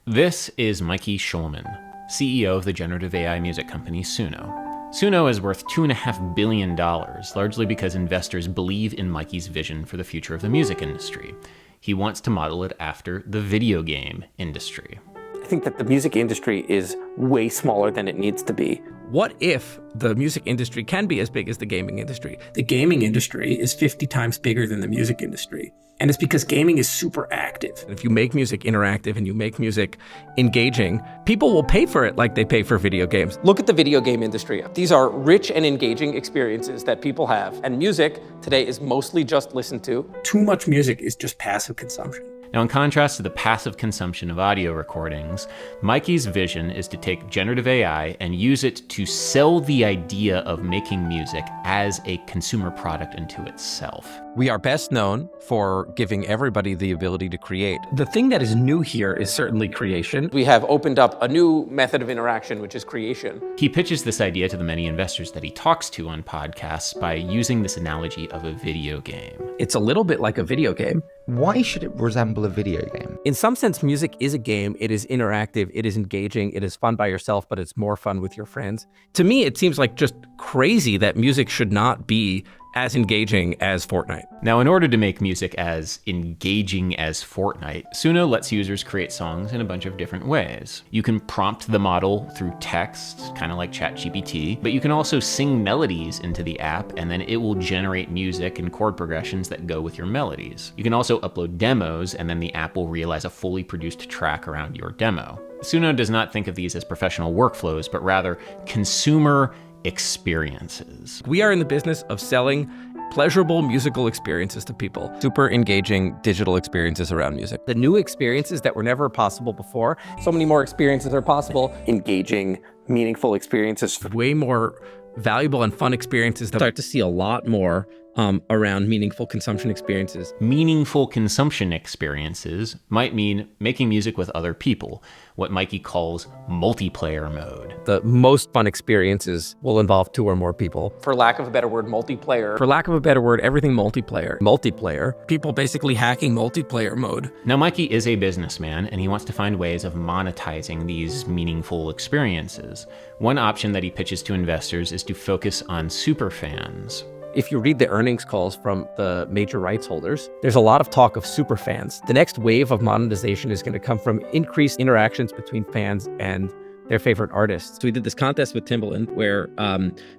This is Mikey Schulman, CEO of the generative AI music company Suno. Suno is worth $2.5 billion, largely because investors believe in Mikey's vision for the future of the music industry. He wants to model it after the video game industry. I think that the music industry is way smaller than it needs to be. What if the music industry can be as big as the gaming industry? The gaming industry is 50 times bigger than the music industry. And it's because gaming is super active. If you make music interactive and you make music engaging, people will pay for it like they pay for video games. Look at the video game industry. These are rich and engaging experiences that people have. And music today is mostly just listened to. Too much music is just passive consumption. Now, in contrast to the passive consumption of audio recordings, Mikey's vision is to take generative AI and use it to sell the idea of making music as a consumer product into itself. We are best known for giving everybody the ability to create. The thing that is new here is certainly creation. We have opened up a new method of interaction, which is creation. He pitches this idea to the many investors that he talks to on podcasts by using this analogy of a video game. It's a little bit like a video game. Why should it resemble a video game? In some sense, music is a game. It is interactive. It is engaging. It is fun by yourself, but it's more fun with your friends. To me, it seems like just crazy that music should not be as engaging as Fortnite. Now, in order to make music as engaging as Fortnite, Suno lets users create songs in a bunch of different ways. You can prompt the model through text, kind of like ChatGPT, but you can also sing melodies into the app, and then it will generate music and chord progressions that go with your melodies. You can also upload demos, and then the app will realize a fully produced track around your demo. Suno does not think of these as professional workflows, but rather consumer experiences. We are in the business of selling pleasurable musical experiences to people. Super engaging digital experiences around music. The new experiences that were never possible before. So many more experiences are possible. Engaging, meaningful experiences. Way more valuable and fun experiences. Start to see a lot more around meaningful consumption experiences. Meaningful consumption experiences might mean making music with other people, what Mikey calls multiplayer mode. The most fun experiences will involve 2 or more people. For lack of a better word, multiplayer. For lack of a better word, everything multiplayer. Multiplayer. People basically hacking multiplayer mode. Now, Mikey is a businessman, and he wants to find ways of monetizing these meaningful experiences. One option that he pitches to investors is to focus on superfans. If you read the earnings calls from the major rights holders, there's a lot of talk of super fans. The next wave of monetization is going to come from increased interactions between fans and their favorite artists. So we did this contest with Timbaland where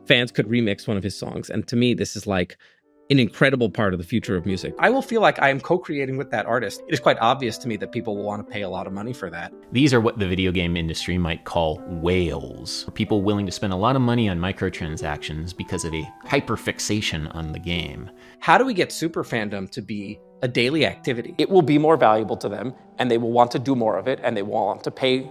fans could remix one of his songs. And to me, this is like an incredible part of the future of music. I will feel like I am co-creating with that artist. It is quite obvious to me that people will want to pay a lot of money for that. These are what the video game industry might call whales, people willing to spend a lot of money on microtransactions because of a hyperfixation on the game. How do we get super fandom to be a daily activity? It will be more valuable to them, and they will want to do more of it, and they will want to pay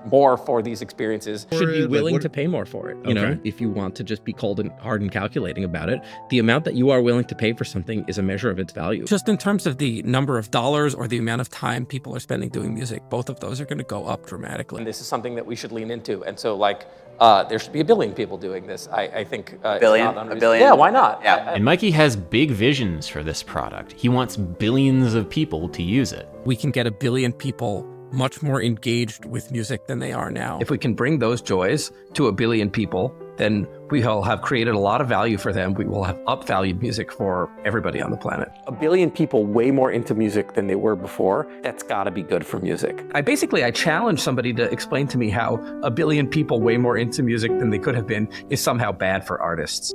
more for these experiences. Should be willing to pay more for it. You know, if you want to just be cold and hard and calculating about it, the amount that you are willing to pay for something is a measure of its value. Just in terms of the number of dollars or the amount of time people are spending doing music, both of those are going to go up dramatically. And this is something that we should lean into. And so there should be 1 billion people doing this. I think a billion? It's not unreasonable. 1 billion? Yeah, why not? Yeah. And Mikey has big visions for this product. He wants billions of people to use it. We can get 1 billion people much more engaged with music than they are now. If we can bring those joys to 1 billion people, then we will have created a lot of value for them. We will have upvalued music for everybody on the planet. 1 billion people way more into music than they were before. That's gotta be good for music. I challenge somebody to explain to me how 1 billion people way more into music than they could have been is somehow bad for artists.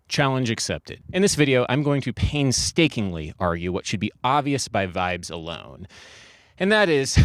Challenge accepted. In this video, I'm going to painstakingly argue what should be obvious by vibes alone. And that is,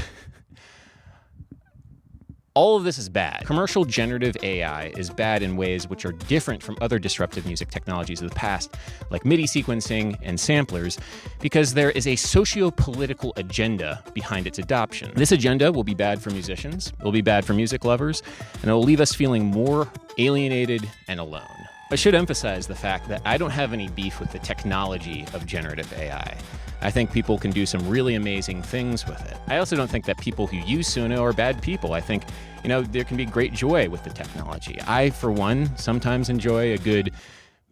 all of this is bad. Commercial generative AI is bad in ways which are different from other disruptive music technologies of the past, like MIDI sequencing and samplers, because there is a socio-political agenda behind its adoption. This agenda will be bad for musicians, it will be bad for music lovers, and it will leave us feeling more alienated and alone. I should emphasize the fact that I don't have any beef with the technology of generative AI. I think people can do some really amazing things with it. I also don't think that people who use Suno are bad people. I think, there can be great joy with the technology. I, for one, sometimes enjoy a good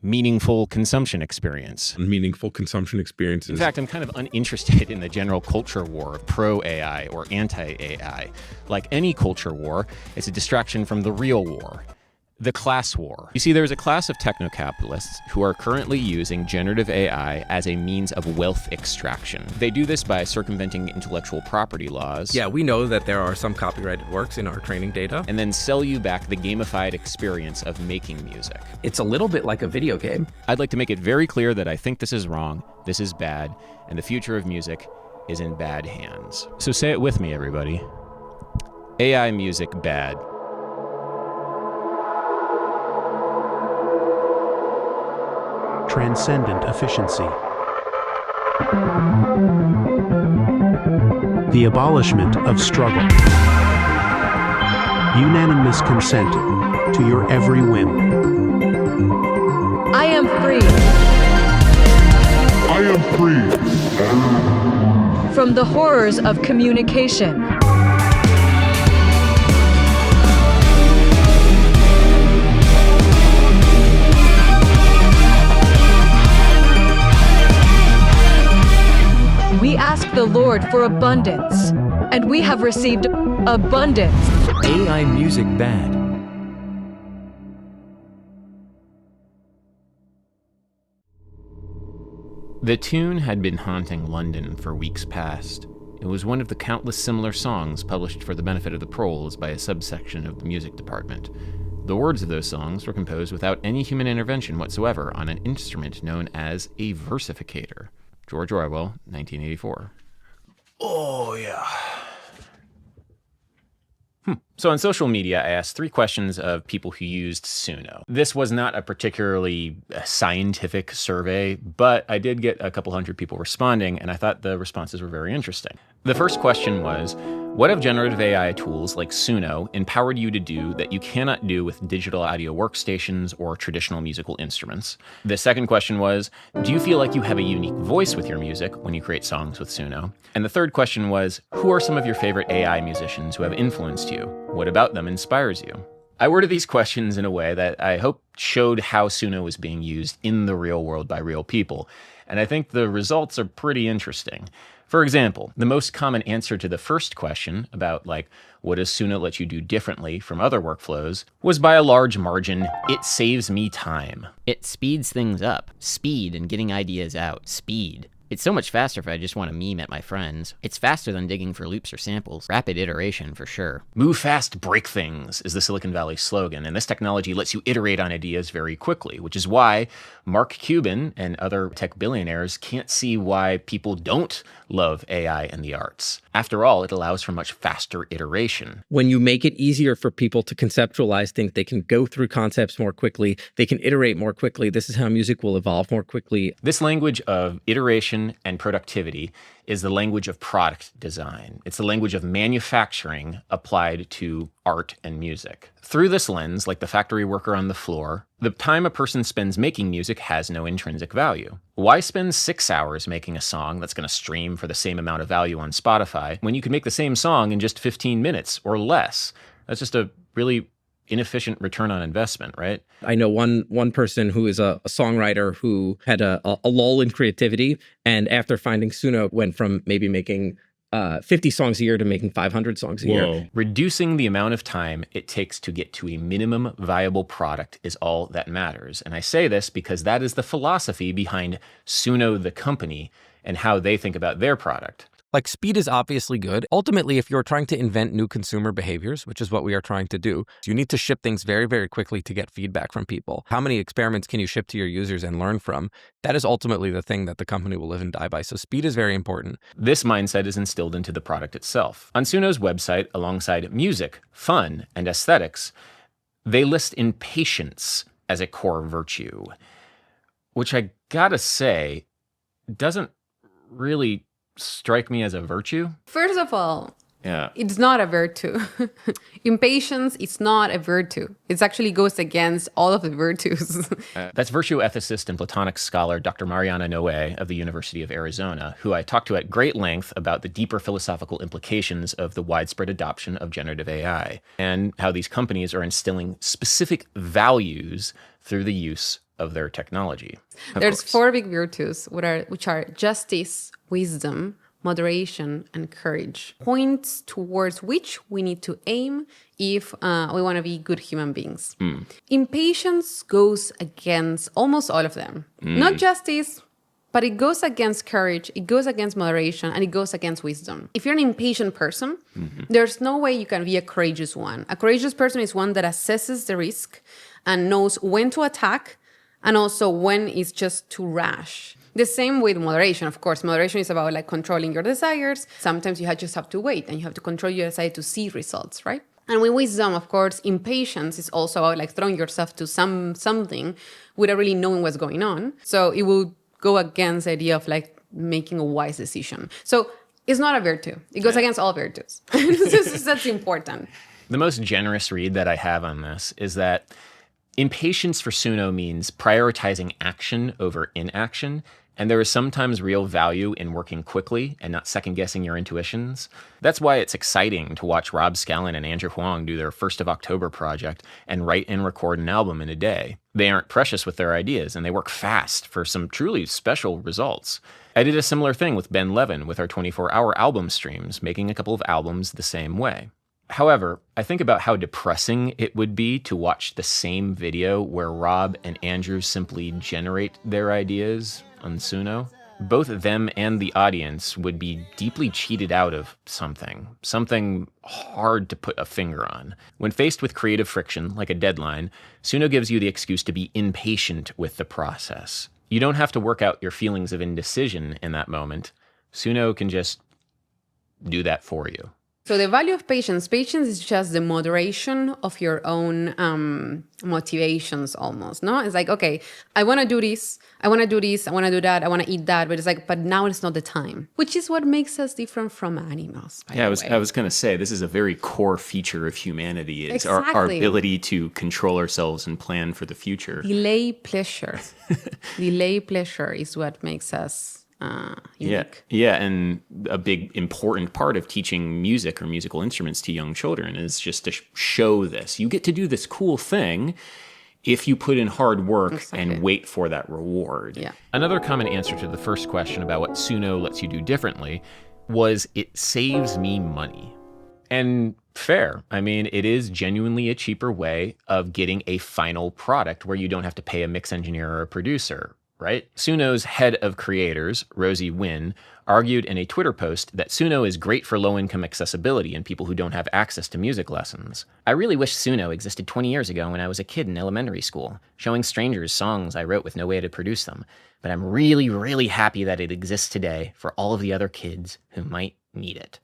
meaningful consumption experience. Meaningful consumption experiences. In fact, I'm kind of uninterested in the general culture war of pro-AI or anti-AI. Like any culture war, it's a distraction from the real war. The class war. You see, there is a class of techno-capitalists who are currently using generative AI as a means of wealth extraction. They do this by circumventing intellectual property laws. Yeah, we know that there are some copyrighted works in our training data. And then sell you back the gamified experience of making music. It's a little bit like a video game. I'd like to make it very clear that I think this is wrong, this is bad, and the future of music is in bad hands. So say it with me, everybody. AI music bad. Transcendent efficiency. The abolishment of struggle. Unanimous consent to your every whim. I am free. I am free. From the horrors of communication. We ask the Lord for abundance, and we have received abundance. AI music bad. The tune had been haunting London for weeks past. It was one of the countless similar songs published for the benefit of the proles by a subsection of the music department. The words of those songs were composed without any human intervention whatsoever on an instrument known as a versificator. George Orwell, 1984. Oh, yeah. So on social media, I asked 3 questions of people who used Suno. This was not a particularly scientific survey, but I did get a couple hundred people responding, and I thought the responses were very interesting. The first question was, what have generative AI tools like Suno empowered you to do that you cannot do with digital audio workstations or traditional musical instruments? The second question was, do you feel like you have a unique voice with your music when you create songs with Suno? And the third question was, who are some of your favorite AI musicians who have influenced you? What about them inspires you? I worded these questions in a way that I hope showed how Suno is being used in the real world by real people. And I think the results are pretty interesting. For example, the most common answer to the first question about what does Suno let you do differently from other workflows was by a large margin, it saves me time. It speeds things up. Speed and getting ideas out. Speed. It's so much faster if I just want to meme at my friends. It's faster than digging for loops or samples. Rapid iteration for sure. Move fast, break things is the Silicon Valley slogan, and this technology lets you iterate on ideas very quickly, which is why Mark Cuban and other tech billionaires can't see why people don't love AI and the arts. After all, it allows for much faster iteration. When you make it easier for people to conceptualize things, they can go through concepts more quickly, they can iterate more quickly. This is how music will evolve more quickly. This language of iteration and productivity is the language of product design. It's the language of manufacturing applied to art and music. Through this lens, like the factory worker on the floor, the time a person spends making music has no intrinsic value. Why spend 6 hours making a song that's going to stream for the same amount of value on Spotify when you can make the same song in just 15 minutes or less? That's just a really inefficient return on investment, right? I know one person who is a songwriter who had a lull in creativity, and after finding Suno went from maybe making 50 songs a year to making 500 songs a year. Reducing the amount of time it takes to get to a minimum viable product is all that matters. And I say this because that is the philosophy behind Suno the company and how they think about their product. Like, speed is obviously good. Ultimately, if you're trying to invent new consumer behaviors, which is what we are trying to do, you need to ship things very, very quickly to get feedback from people. How many experiments can you ship to your users and learn from? That is ultimately the thing that the company will live and die by. So speed is very important. This mindset is instilled into the product itself. On Suno's website, alongside music, fun, and aesthetics, they list impatience as a core virtue, which I gotta say, doesn't really strike me as a virtue. First of all, Yeah. It's not a virtue. Impatience is not a virtue. It actually goes against all of the virtues. That's virtue ethicist and Platonic scholar Dr. Mariana Noe of the University of Arizona, who I talked to at great length about the deeper philosophical implications of the widespread adoption of generative AI and how these companies are instilling specific values through the use of their technology. There's 4 big virtues, which are justice, wisdom, moderation, and courage. Points towards which we need to aim if we want to be good human beings. Impatience goes against almost all of them. Not justice, but it goes against courage, it goes against moderation, and it goes against wisdom. If you're an impatient person, there's no way you can be a courageous one. A courageous person is one that assesses the risk and knows when to attack and also when it's just too rash. The same with moderation, of course. Moderation is about like controlling your desires. Sometimes you just have to wait and you have to control your desire to see results, right? And with wisdom, of course, impatience is also about like throwing yourself to something without really knowing what's going on. So it will go against the idea of like making a wise decision. So it's not a virtue. It goes against all virtues. That's important. The most generous read that I have on this is that impatience for Suno means prioritizing action over inaction, and there is sometimes real value in working quickly and not second-guessing your intuitions. That's why it's exciting to watch Rob Scallon and Andrew Huang do their 1st of October project and write and record an album in a day. They aren't precious with their ideas, and they work fast for some truly special results. I did a similar thing with Ben Levin with our 24-hour album streams, making a couple of albums the same way. However, I think about how depressing it would be to watch the same video where Rob and Andrew simply generate their ideas on Suno. Both them and the audience would be deeply cheated out of something hard to put a finger on. When faced with creative friction, like a deadline, Suno gives you the excuse to be impatient with the process. You don't have to work out your feelings of indecision in that moment. Suno can just do that for you. So the value of patience is just the moderation of your own motivations almost, no? It's like, okay, I want to do this, I want to do that, I want to eat that, but it's like, but now it's not the time, which is what makes us different from animals. Yeah, I was going to say, this is a very core feature of humanity. It's our ability to control ourselves and plan for the future. Delay pleasure. Delay pleasure is what makes us unique. Yeah, and a big important part of teaching music or musical instruments to young children is just to show this. You get to do this cool thing if you put in hard work and wait for that reward. Yeah. Another common answer to the first question about what Suno lets you do differently was it saves me money. And fair. I mean, it is genuinely a cheaper way of getting a final product where you don't have to pay a mix engineer or a producer. Right? Suno's head of creators, Rosie Wynn, argued in a Twitter post that Suno is great for low-income accessibility and people who don't have access to music lessons. I really wish Suno existed 20 years ago when I was a kid in elementary school, showing strangers songs I wrote with no way to produce them. But I'm really, really happy that it exists today for all of the other kids who might need it.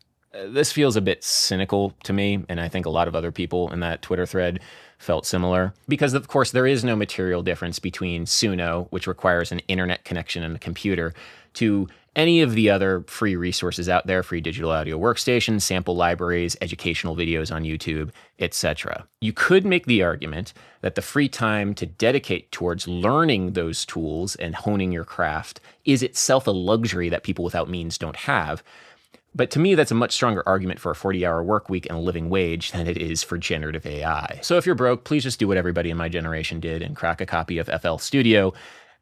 This feels a bit cynical to me, and I think a lot of other people in that Twitter thread felt similar. Because, of course, there is no material difference between Suno, which requires an internet connection and a computer, to any of the other free resources out there, free digital audio workstations, sample libraries, educational videos on YouTube, etc. You could make the argument that the free time to dedicate towards learning those tools and honing your craft is itself a luxury that people without means don't have. But to me, that's a much stronger argument for a 40-hour work week and a living wage than it is for generative AI. So if you're broke, please just do what everybody in my generation did and crack a copy of FL Studio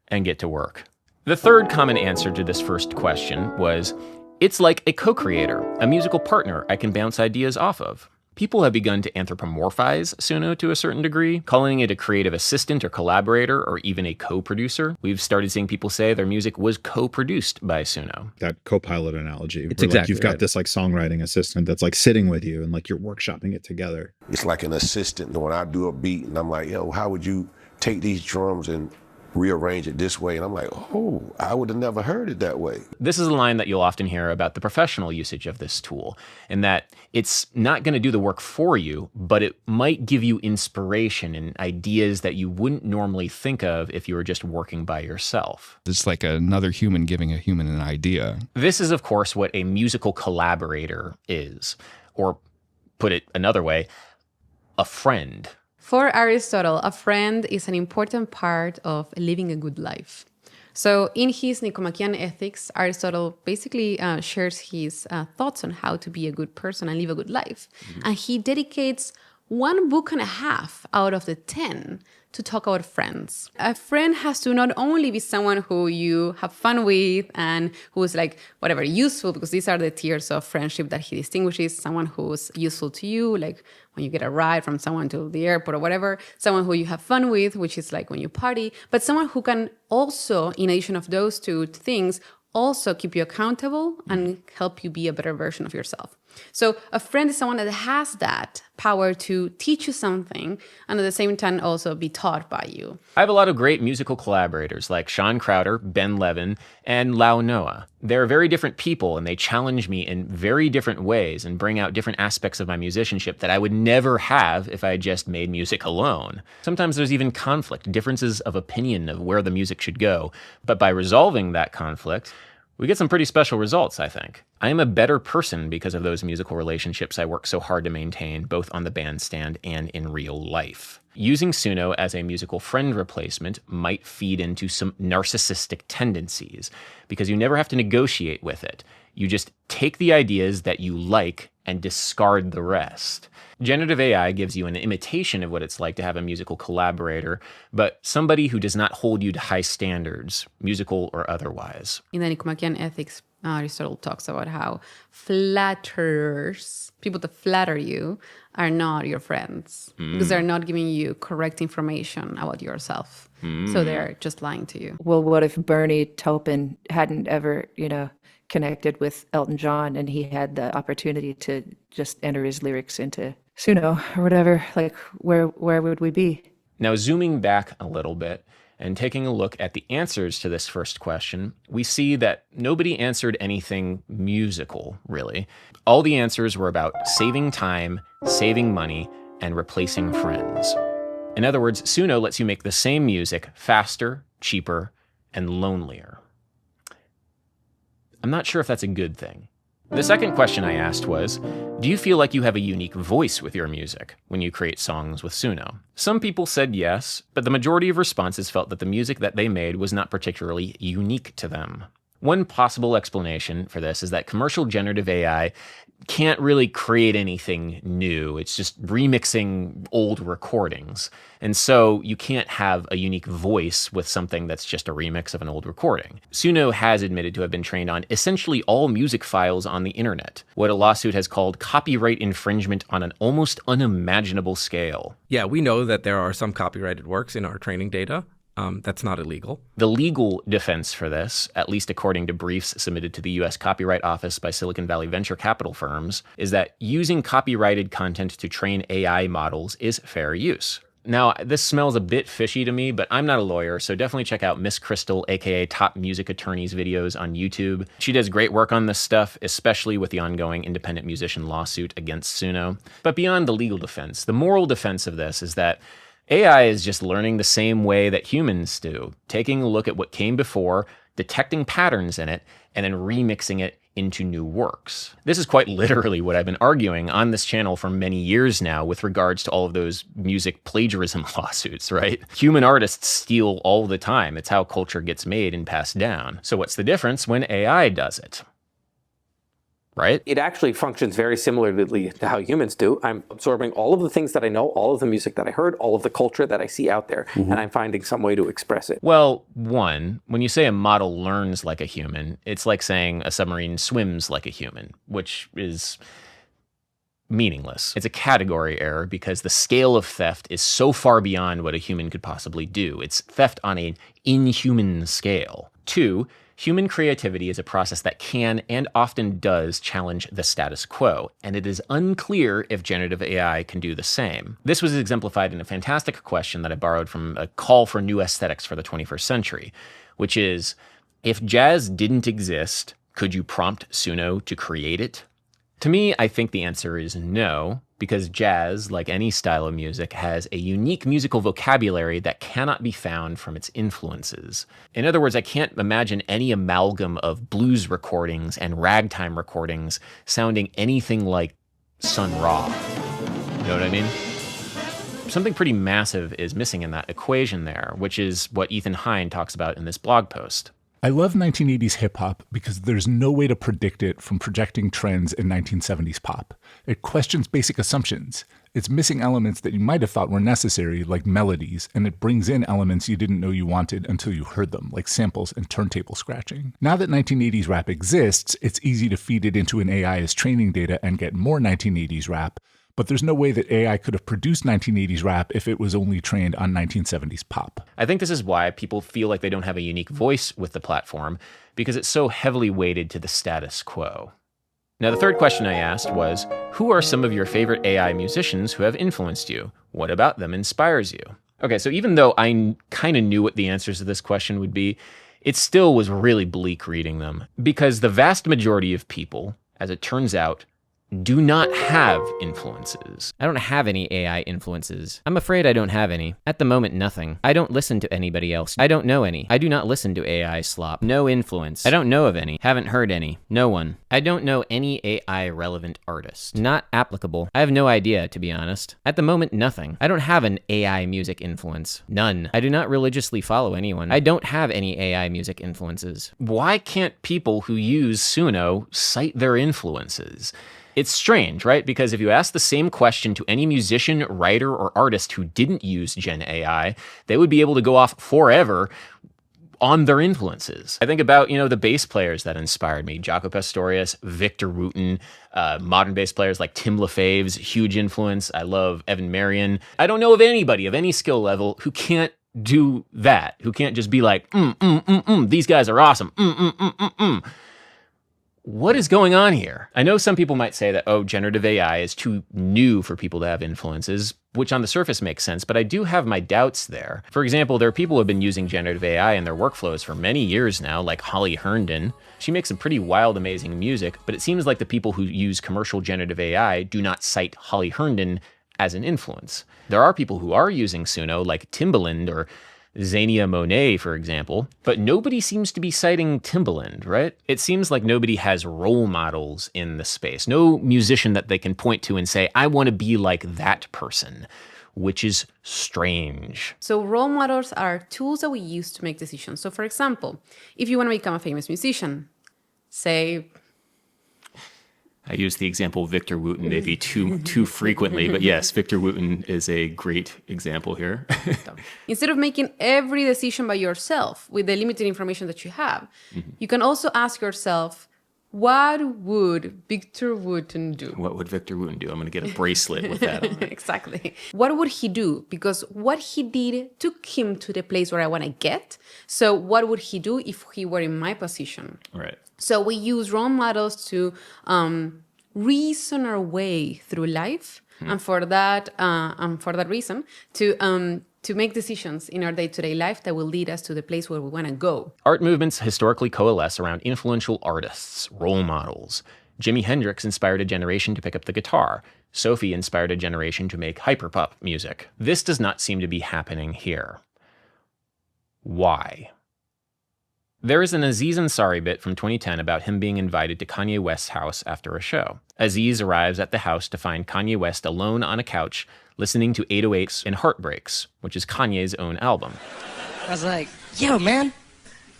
and get to work. The third common answer to this first question was, it's like a co-creator, a musical partner I can bounce ideas off of. People have begun to anthropomorphize Suno to a certain degree, calling it a creative assistant or collaborator or even a co-producer. We've started seeing people say their music was co-produced by Suno. That co-pilot analogy. It's exactly you've got this like songwriting assistant that's like sitting with you and like you're workshopping it together. It's like an assistant when I do a beat and I'm like, yo, how would you take these drums and rearrange it this way? And I'm like, oh, I would have never heard it that way. This is a line that you'll often hear about the professional usage of this tool, in that it's not going to do the work for you, but it might give you inspiration and ideas that you wouldn't normally think of if you were just working by yourself. It's like another human giving a human an idea. This is, of course, what a musical collaborator is. Or put it another way, a friend. For Aristotle, a friend is an important part of living a good life. So in his Nicomachean Ethics, Aristotle basically shares his thoughts on how to be a good person and live a good life. And he dedicates 1 book and a half out of the 10 to talk about friends. A friend has to not only be someone who you have fun with and who's like, whatever, useful, because these are the tiers of friendship that he distinguishes. Someone who's useful to you, like when you get a ride from someone to the airport or whatever. Someone who you have fun with, which is like when you party. But someone who can also, in addition of those two things, also keep you accountable and help you be a better version of yourself. So a friend is someone that has that power to teach you something and at the same time also be taught by you. I have a lot of great musical collaborators like Sean Crowder, Ben Levin, and Lau Noah. They're very different people and they challenge me in very different ways and bring out different aspects of my musicianship that I would never have if I had just made music alone. Sometimes there's even conflict, differences of opinion of where the music should go. But by resolving that conflict, we get some pretty special results, I think. I am a better person because of those musical relationships I work so hard to maintain, both on the bandstand and in real life. Using Suno as a musical friend replacement might feed into some narcissistic tendencies, because you never have to negotiate with it. You just take the ideas that you like and discard the rest. Generative AI gives you an imitation of what it's like to have a musical collaborator, but somebody who does not hold you to high standards, musical or otherwise. In the Nicomachean Ethics, Aristotle talks about how flatterers, people that flatter you, are not your friends because they're not giving you correct information about yourself. So they're just lying to you. Well, what if Bernie Taupin hadn't ever, connected with Elton John and he had the opportunity to just enter his lyrics into Suno or whatever? Like, where would we be? Now, zooming back a little bit and taking a look at the answers to this first question, we see that nobody answered anything musical, really. All the answers were about saving time, saving money, and replacing friends. In other words, Suno lets you make the same music faster, cheaper, and lonelier. I'm not sure if that's a good thing. The second question I asked was, do you feel like you have a unique voice with your music when you create songs with Suno? Some people said yes, but the majority of responses felt that the music that they made was not particularly unique to them. One possible explanation for this is that commercial generative AI can't really create anything new. It's just remixing old recordings. And so you can't have a unique voice with something that's just a remix of an old recording. Suno has admitted to have been trained on essentially all music files on the internet, what a lawsuit has called copyright infringement on an almost unimaginable scale. Yeah, we know that there are some copyrighted works in our training data. That's not illegal. The legal defense for this, at least according to briefs submitted to the U.S. Copyright Office by Silicon Valley venture capital firms, is that using copyrighted content to train AI models is fair use. Now, this smells a bit fishy to me, but I'm not a lawyer, so definitely check out Miss Crystal, aka Top Music Attorney's videos on YouTube. She does great work on this stuff, especially with the ongoing independent musician lawsuit against Suno. But beyond the legal defense, the moral defense of this is that AI is just learning the same way that humans do, taking a look at what came before, detecting patterns in it, and then remixing it into new works. This is quite literally what I've been arguing on this channel for many years now with regards to all of those music plagiarism lawsuits, right? Human artists steal all the time. It's how culture gets made and passed down. So what's the difference when AI does it? Right? It actually functions very similarly to how humans do. I'm absorbing all of the things that I know, all of the music that I heard, all of the culture that I see out there, and I'm finding some way to express it. Well, one, when you say a model learns like a human, it's like saying a submarine swims like a human, which is meaningless. It's a category error because the scale of theft is so far beyond what a human could possibly do. It's theft on an inhuman scale. Two, human creativity is a process that can and often does challenge the status quo, and it is unclear if generative AI can do the same. This was exemplified in a fantastic question that I borrowed from a call for new aesthetics for the 21st century, which is, if jazz didn't exist, could you prompt Suno to create it? To me, I think the answer is no, because jazz, like any style of music, has a unique musical vocabulary that cannot be found from its influences. In other words, I can't imagine any amalgam of blues recordings and ragtime recordings sounding anything like Sun Ra. You know what I mean? Something pretty massive is missing in that equation there, which is what Ethan Hine talks about in this blog post. I love 1980s hip-hop because there's no way to predict it from projecting trends in 1970s pop. It questions basic assumptions. It's missing elements that you might have thought were necessary, like melodies, and it brings in elements you didn't know you wanted until you heard them, like samples and turntable scratching. Now that 1980s rap exists, it's easy to feed it into an AI as training data and get more 1980s rap, but there's no way that AI could have produced 1980s rap if it was only trained on 1970s pop. I think this is why people feel like they don't have a unique voice with the platform, because it's so heavily weighted to the status quo. Now, the third question I asked was, who are some of your favorite AI musicians who have influenced you? What about them inspires you? Okay, so even though I kind of knew what the answers to this question would be, it still was really bleak reading them, because the vast majority of people, as it turns out, do not have influences. I don't have any AI influences. I'm afraid I don't have any. At the moment, nothing. I don't listen to anybody else. I don't know any. I do not listen to AI slop. No influence. I don't know of any. Haven't heard any. No one. I don't know any AI relevant artist. Not applicable. I have no idea, to be honest. At the moment, nothing. I don't have an AI music influence. None. I do not religiously follow anyone. I don't have any AI music influences. Why can't people who use Suno cite their influences? It's strange, right? Because if you ask the same question to any musician, writer, or artist who didn't use Gen AI, they would be able to go off forever on their influences. I think about, the bass players that inspired me. Jaco Pastorius, Victor Wooten, modern bass players like Tim LaFave's huge influence. I love Evan Marion. I don't know of anybody of any skill level who can't do that, who can't just be like, these guys are awesome, What is going on here? I know some people might say that, generative AI is too new for people to have influences, which on the surface makes sense, but I do have my doubts there. For example, there are people who have been using generative AI in their workflows for many years now, like Holly Herndon. She makes some pretty wild, amazing music, but it seems like the people who use commercial generative AI do not cite Holly Herndon as an influence. There are people who are using Suno, like Timbaland or Zania Monet, for example, but nobody seems to be citing Timbaland, right? It seems like nobody has role models in the space. No musician that they can point to and say, I want to be like that person, which is strange. So role models are tools that we use to make decisions. So for example, if you want to become a famous musician, say... I use the example of Victor Wooten maybe too frequently, but yes, Victor Wooten is a great example here. Instead of making every decision by yourself with the limited information that you have, you can also ask yourself, what would Victor Wooten do? What would Victor Wooten do? I'm going to get a bracelet with that on it. Exactly. What would he do? Because what he did took him to the place where I want to get. So what would he do if he were in my position? Right. So we use role models to reason our way through life, and for that reason, to make decisions in our day-to-day life that will lead us to the place where we want to go. Art movements historically coalesce around influential artists, role models. Jimi Hendrix inspired a generation to pick up the guitar. Sophie inspired a generation to make hyperpop music. This does not seem to be happening here. Why? There is an Aziz Ansari bit from 2010 about him being invited to Kanye West's house after a show. Aziz arrives at the house to find Kanye West alone on a couch, listening to 808s and Heartbreaks, which is Kanye's own album. I was like, yo, man,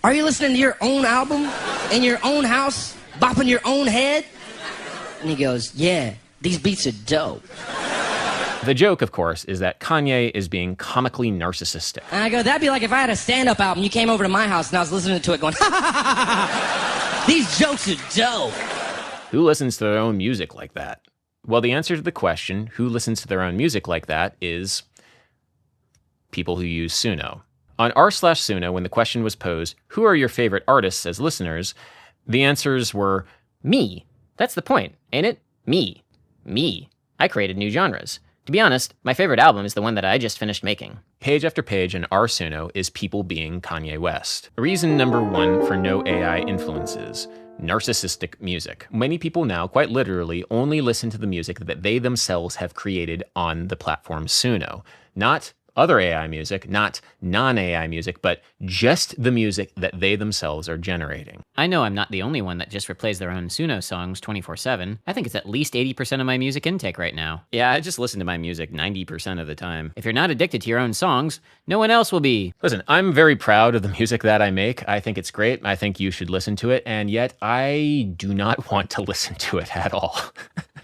are you listening to your own album in your own house, bopping your own head? And he goes, yeah, these beats are dope. The joke, of course, is that Kanye is being comically narcissistic. And I go, that'd be like if I had a stand-up album, you came over to my house and I was listening to it going, ha ha ha ha, these jokes are dope. Who listens to their own music like that? Well, the answer to the question, who listens to their own music like that, is people who use Suno. On r/Suno, when the question was posed, who are your favorite artists as listeners, the answers were, me. That's the point, ain't it? Me. I created new genres. To be honest, my favorite album is the one that I just finished making. Page after page in r/Suno is people being Kanye West. Reason number one for no AI influences: narcissistic music. Many people now, quite literally, only listen to the music that they themselves have created on the platform Suno, not other AI music, not non-AI music, but just the music that they themselves are generating. I know I'm not the only one that just replays their own Suno songs 24/7. I think it's at least 80% of my music intake right now. Yeah, I just listen to my music 90% of the time. If you're not addicted to your own songs, no one else will be. Listen, I'm very proud of the music that I make. I think it's great. I think you should listen to it, and yet I do not want to listen to it at all.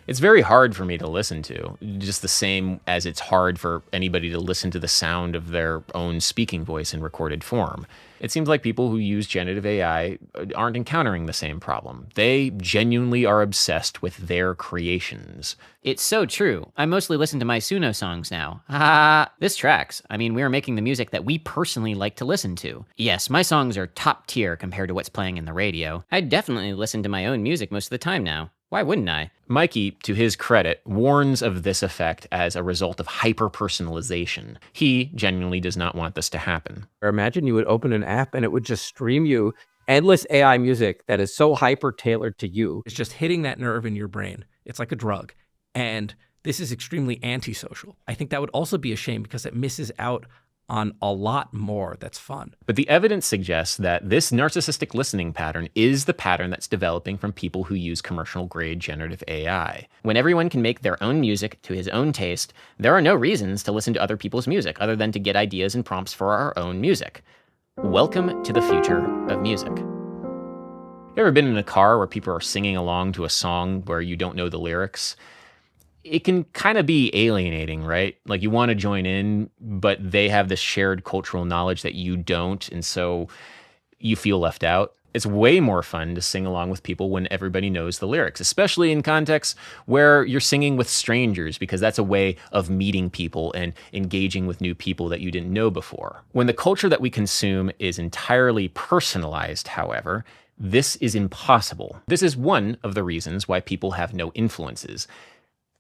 It's very hard for me to listen to, just the same as it's hard for anybody to listen to the sound of their own speaking voice in recorded form. It seems like people who use generative AI aren't encountering the same problem. They genuinely are obsessed with their creations. It's so true. I mostly listen to my Suno songs now. Ha! This tracks. I mean, we are making the music that we personally like to listen to. Yes, my songs are top tier compared to what's playing in the radio. I definitely listen to my own music most of the time now. Why wouldn't I? Mikey, to his credit, warns of this effect as a result of hyper-personalization. He genuinely does not want this to happen. Or imagine you would open an app and it would just stream you endless AI music that is so hyper-tailored to you. It's just hitting that nerve in your brain. It's like a drug. And this is extremely antisocial. I think that would also be a shame because it misses out on a lot more that's fun. But the evidence suggests that this narcissistic listening pattern is the pattern that's developing from people who use commercial-grade generative AI. When everyone can make their own music to his own taste, there are no reasons to listen to other people's music other than to get ideas and prompts for our own music. Welcome to the future of music. You ever been in a car where people are singing along to a song where you don't know the lyrics? It can kind of be alienating, right? Like you want to join in, but they have this shared cultural knowledge that you don't, and so you feel left out. It's way more fun to sing along with people when everybody knows the lyrics, especially in contexts where you're singing with strangers, because that's a way of meeting people and engaging with new people that you didn't know before. When the culture that we consume is entirely personalized, however, this is impossible. This is one of the reasons why people have no influences.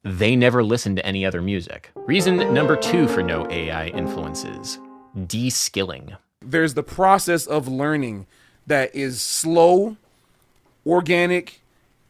They never listen to any other music. Reason number 2 for no AI influences: deskilling. There's the process of learning that is slow, organic,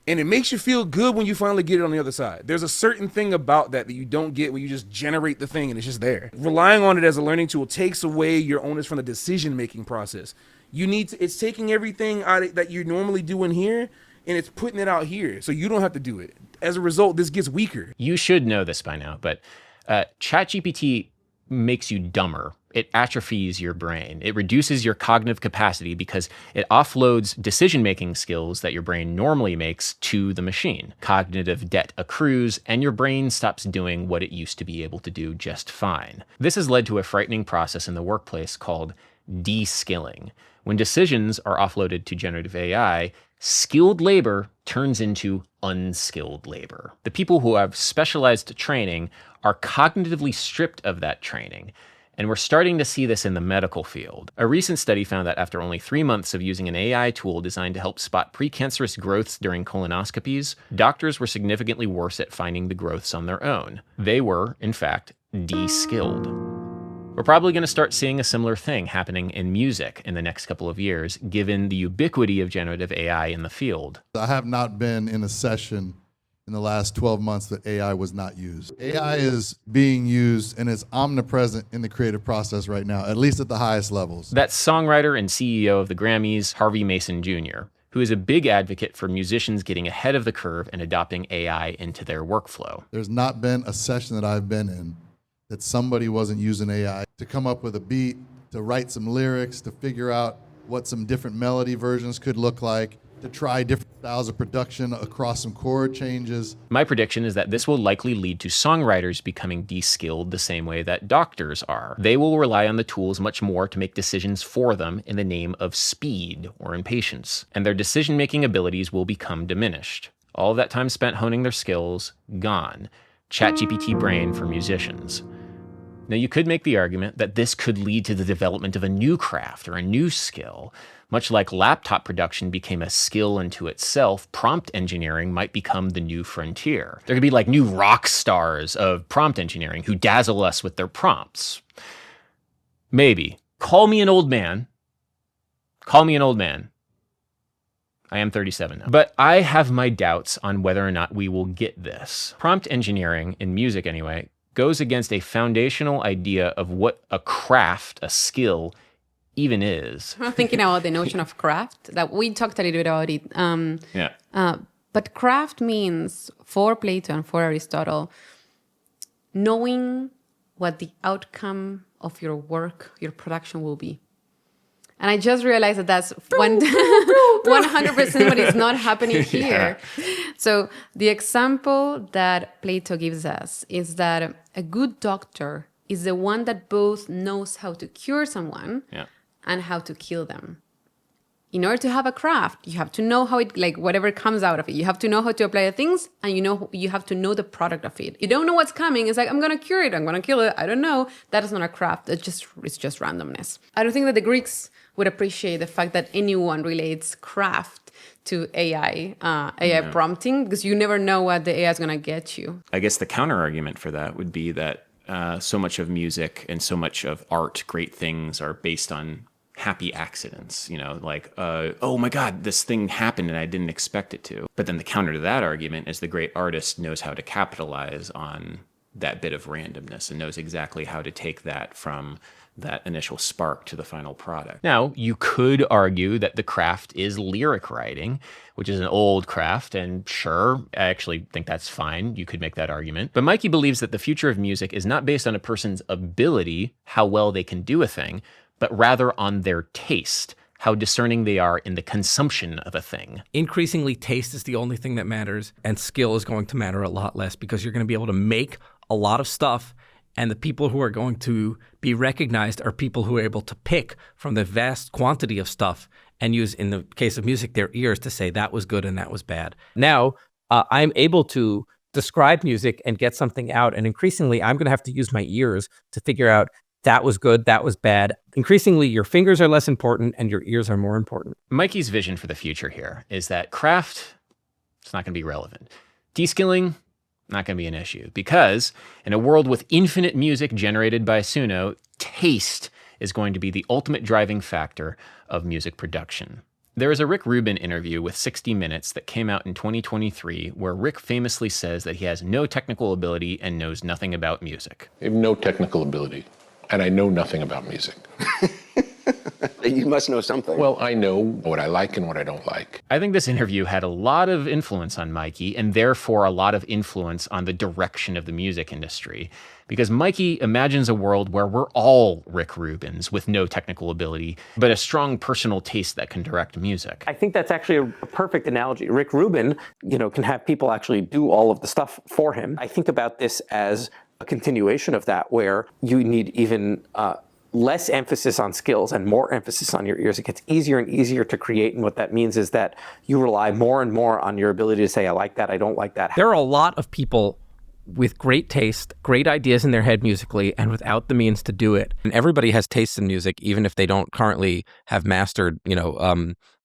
and it makes you feel good when you finally get it on the other side. There's a certain thing about that you don't get when you just generate the thing and it's just there. Relying on it as a learning tool takes away your onus from the decision-making process. It's taking everything out that you normally do in here and it's putting it out here, so you don't have to do it. As a result, this gets weaker. You should know this by now, but ChatGPT makes you dumber. It atrophies your brain. It reduces your cognitive capacity because it offloads decision-making skills that your brain normally makes to the machine. Cognitive debt accrues, and your brain stops doing what it used to be able to do just fine. This has led to a frightening process in the workplace called deskilling. When decisions are offloaded to generative AI, skilled labor turns into unskilled labor. The people who have specialized training are cognitively stripped of that training. And we're starting to see this in the medical field. A recent study found that after only 3 months of using an AI tool designed to help spot precancerous growths during colonoscopies, doctors were significantly worse at finding the growths on their own. They were, in fact, de-skilled. We're probably going to start seeing a similar thing happening in music in the next couple of years, given the ubiquity of generative AI in the field. I have not been in a session in the last 12 months that AI was not used. AI is being used and is omnipresent in the creative process right now, at least at the highest levels. That's songwriter and CEO of the Grammys, Harvey Mason Jr., who is a big advocate for musicians getting ahead of the curve and adopting AI into their workflow. There's not been a session that I've been in that somebody wasn't using AI to come up with a beat, to write some lyrics, to figure out what some different melody versions could look like, to try different styles of production across some chord changes. My prediction is that this will likely lead to songwriters becoming de-skilled the same way that doctors are. They will rely on the tools much more to make decisions for them in the name of speed or impatience, and their decision-making abilities will become diminished. All of that time spent honing their skills, gone. ChatGPT brain for musicians. Now, you could make the argument that this could lead to the development of a new craft or a new skill. Much like laptop production became a skill unto itself, prompt engineering might become the new frontier. There could be like new rock stars of prompt engineering who dazzle us with their prompts. Maybe. Call me an old man. Call me an old man. I am 37 now. But I have my doubts on whether or not we will get this. Prompt engineering, in music anyway, goes against a foundational idea of what a craft, a skill, even is. I'm thinking about the notion of craft, that we talked a little bit about it. But craft means, for Plato and for Aristotle, knowing what the outcome of your work, your production will be. And I just realized that that's 100% what is not happening here. So the example that Plato gives us is that a good doctor is the one that both knows how to cure someone and how to kill them. In order to have a craft, you have to know how it, like whatever comes out of it, you have to know how to apply the things, and you have to know the product of it. You don't know what's coming. It's like, I'm going to cure it, I'm going to kill it. I don't know. That is not a craft. It's just randomness. I don't think that the Greeks would appreciate the fact that anyone relates craft to AI prompting, because you never know what the AI is going to get you. I guess the counter argument for that would be that so much of music and so much of art, great things, are based on happy accidents, like, oh my God, this thing happened and I didn't expect it to. But then the counter to that argument is the great artist knows how to capitalize on that bit of randomness and knows exactly how to take that from that initial spark to the final product. Now, you could argue that the craft is lyric writing, which is an old craft, and sure, I actually think that's fine. You could make that argument. But Mikey believes that the future of music is not based on a person's ability, how well they can do a thing, but rather on their taste, how discerning they are in the consumption of a thing. Increasingly, taste is the only thing that matters, and skill is going to matter a lot less, because you're going to be able to make a lot of stuff, and the people who are going to be recognized are people who are able to pick from the vast quantity of stuff and use, in the case of music, their ears to say that was good and that was bad. Now, I'm able to describe music and get something out, and increasingly, I'm going to have to use my ears to figure out that was good, that was bad. Increasingly, your fingers are less important and your ears are more important. Mikey's vision for the future here is that craft, it's not going to be relevant. Deskilling, not going to be an issue, because in a world with infinite music generated by Suno, taste is going to be the ultimate driving factor of music production. There is a Rick Rubin interview with 60 Minutes that came out in 2023 where Rick famously says that he has no technical ability and knows nothing about music. I have no technical ability, and I know nothing about music. You must know something. Well, I know what I like and what I don't like. I think this interview had a lot of influence on Mikey, and therefore a lot of influence on the direction of the music industry. Because Mikey imagines a world where we're all Rick Rubins with no technical ability, but a strong personal taste that can direct music. I think that's actually a perfect analogy. Rick Rubin, can have people actually do all of the stuff for him. I think about this as a continuation of that, where you need even less emphasis on skills and more emphasis on your ears. It gets easier and easier to create, and what that means is that you rely more and more on your ability to say, I like that, I don't like that. There are a lot of people with great taste, great ideas in their head musically, and without the means to do it. And everybody has taste in music, even if they don't currently have mastered,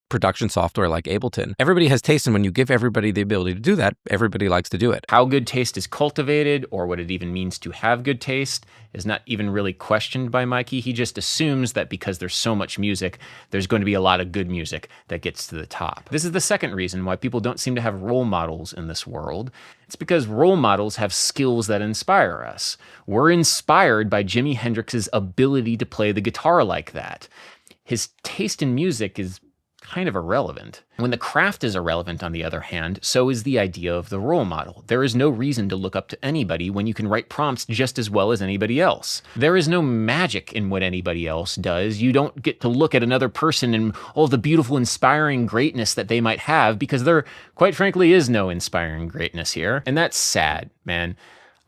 production software like Ableton. Everybody has taste, and when you give everybody the ability to do that, everybody likes to do it. How good taste is cultivated, or what it even means to have good taste, is not even really questioned by Mikey. He just assumes that because there's so much music, there's going to be a lot of good music that gets to the top. This is the second reason why people don't seem to have role models in this world. It's because role models have skills that inspire us. We're inspired by Jimi Hendrix's ability to play the guitar like that. His taste in music is kind of irrelevant. When the craft is irrelevant, on the other hand, so is the idea of the role model. There is no reason to look up to anybody when you can write prompts just as well as anybody else. There is no magic in what anybody else does. You don't get to look at another person and all the beautiful, inspiring greatness that they might have, because there, quite frankly, is no inspiring greatness here. And that's sad, man.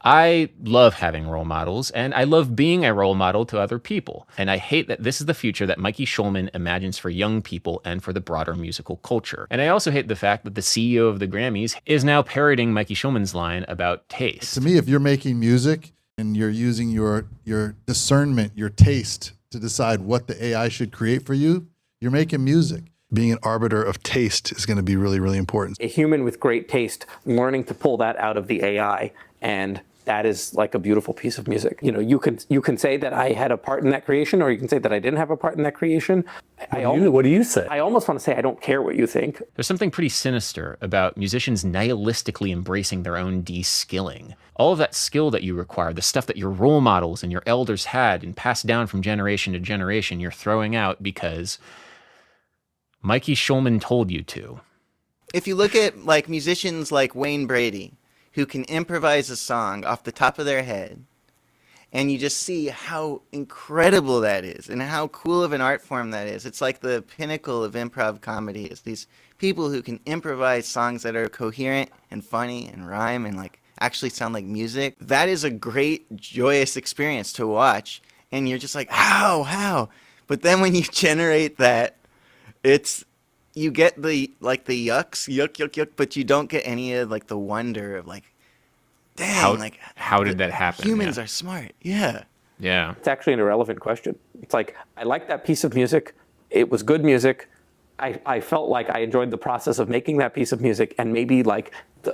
I love having role models, and I love being a role model to other people. And I hate that this is the future that Mikey Schulman imagines for young people and for the broader musical culture. And I also hate the fact that the CEO of the Grammys is now parroting Mikey Schulman's line about taste. To me, if you're making music and you're using your discernment, your taste to decide what the AI should create for you, you're making music. Being an arbiter of taste is going to be really, really important. A human with great taste, learning to pull that out of the AI, and that is like a beautiful piece of music. You can say that I had a part in that creation, or you can say that I didn't have a part in that creation. What do you say? I almost want to say I don't care what you think. There's something pretty sinister about musicians nihilistically embracing their own deskilling. All of that skill that you require, the stuff that your role models and your elders had and passed down from generation to generation, you're throwing out because Mikey Schulman told you to. If you look at like musicians like Wayne Brady, who can improvise a song off the top of their head, and you just see how incredible that is and how cool of an art form that is. It's like the pinnacle of improv comedy is these people who can improvise songs that are coherent and funny and rhyme and like actually sound like music. That is a great, joyous experience to watch. And you're just like, how? But then when you generate that, you get the yucks, yuck, but you don't get any of like the wonder of like, dang, how did that happen? Humans are smart. Yeah. Yeah. It's actually an irrelevant question. It's like, I like that piece of music. It was good music. I felt like I enjoyed the process of making that piece of music, and maybe like,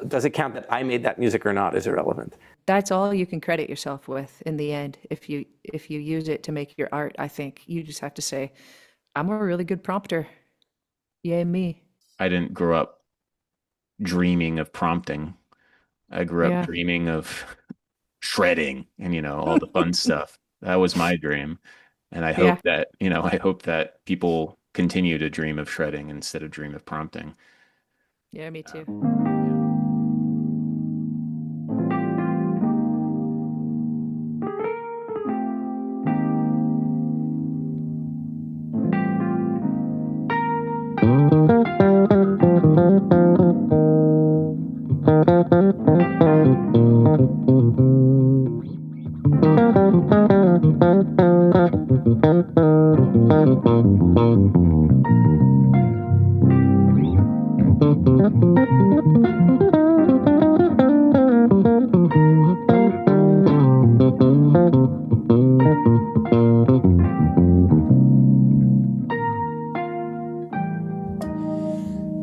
does it count that I made that music or not is irrelevant. That's all you can credit yourself with in the end. If you use it to make your art, I think you just have to say, I'm a really good prompter. Yay me. I didn't grow up dreaming of prompting. I grew up dreaming of shredding and, all the fun stuff. That was my dream. And I hope that people continue to dream of shredding instead of dream of prompting. Yeah, me too.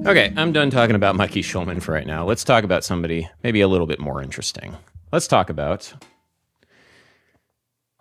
Okay, I'm done talking about Mikey Schulman for right now. Let's talk about somebody maybe a little bit more interesting. Let's talk about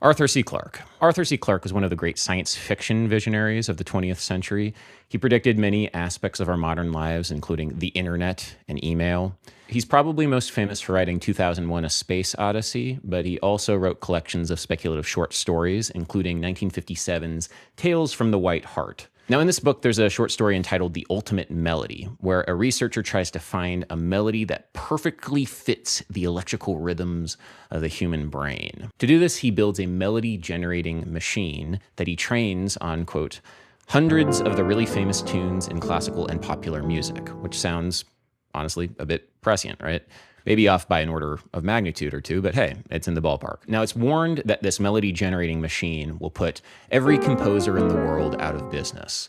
Arthur C. Clarke. Arthur C. Clarke was one of the great science fiction visionaries of the 20th century. He predicted many aspects of our modern lives, including the internet and email. He's probably most famous for writing 2001: A Space Odyssey, but he also wrote collections of speculative short stories, including 1957's Tales from the White Hart. Now, in this book, there's a short story entitled The Ultimate Melody, where a researcher tries to find a melody that perfectly fits the electrical rhythms of the human brain. To do this, he builds a melody-generating machine that he trains on, quote, hundreds of the really famous tunes in classical and popular music, which sounds, honestly, a bit prescient, right? Maybe off by an order of magnitude or two, but hey, it's in the ballpark. Now, it's warned that this melody-generating machine will put every composer in the world out of business,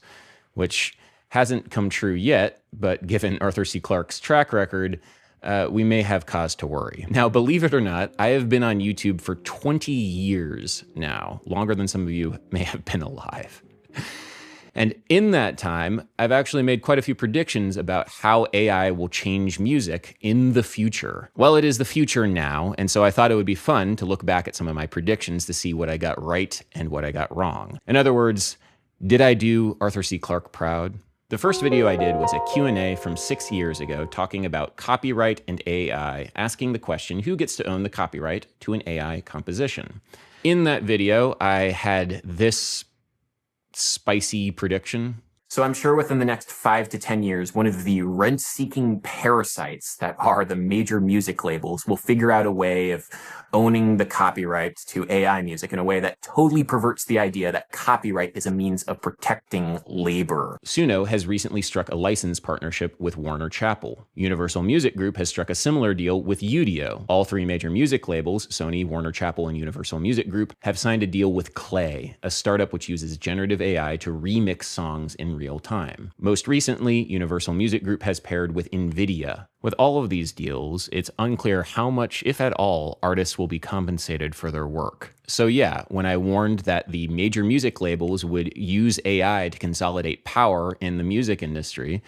which hasn't come true yet, but given Arthur C. Clarke's track record, we may have cause to worry. Now, believe it or not, I have been on YouTube for 20 years now, longer than some of you may have been alive. And in that time, I've actually made quite a few predictions about how AI will change music in the future. Well, it is the future now, and so I thought it would be fun to look back at some of my predictions to see what I got right and what I got wrong. In other words, did I do Arthur C. Clarke proud? The first video I did was a Q&A from 6 years ago talking about copyright and AI, asking the question, who gets to own the copyright to an AI composition? In that video, I had this spicy prediction. So I'm sure within the next 5 to 10 years, one of the rent-seeking parasites that are the major music labels will figure out a way of owning the copyright to AI music in a way that totally perverts the idea that copyright is a means of protecting labor. Suno has recently struck a license partnership with Warner Chappell. Universal Music Group has struck a similar deal with Udio. All three major music labels, Sony, Warner Chappell, and Universal Music Group, have signed a deal with Clay, a startup which uses generative AI to remix songs in real time. Most recently, Universal Music Group has paired with NVIDIA. With all of these deals, it's unclear how much, if at all, artists will be compensated for their work. So yeah, when I warned that the major music labels would use AI to consolidate power in the music industry,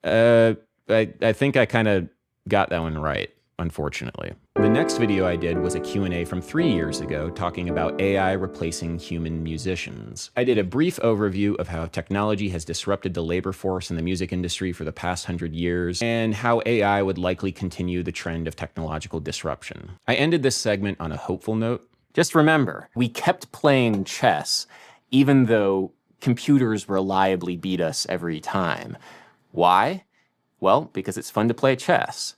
I think I kind of got that one right, unfortunately. The next video I did was a Q&A from 3 years ago talking about AI replacing human musicians. I did a brief overview of how technology has disrupted the labor force in the music industry for the past 100 years, and how AI would likely continue the trend of technological disruption. I ended this segment on a hopeful note. Just remember, we kept playing chess, even though computers reliably beat us every time. Why? Well, because it's fun to play chess.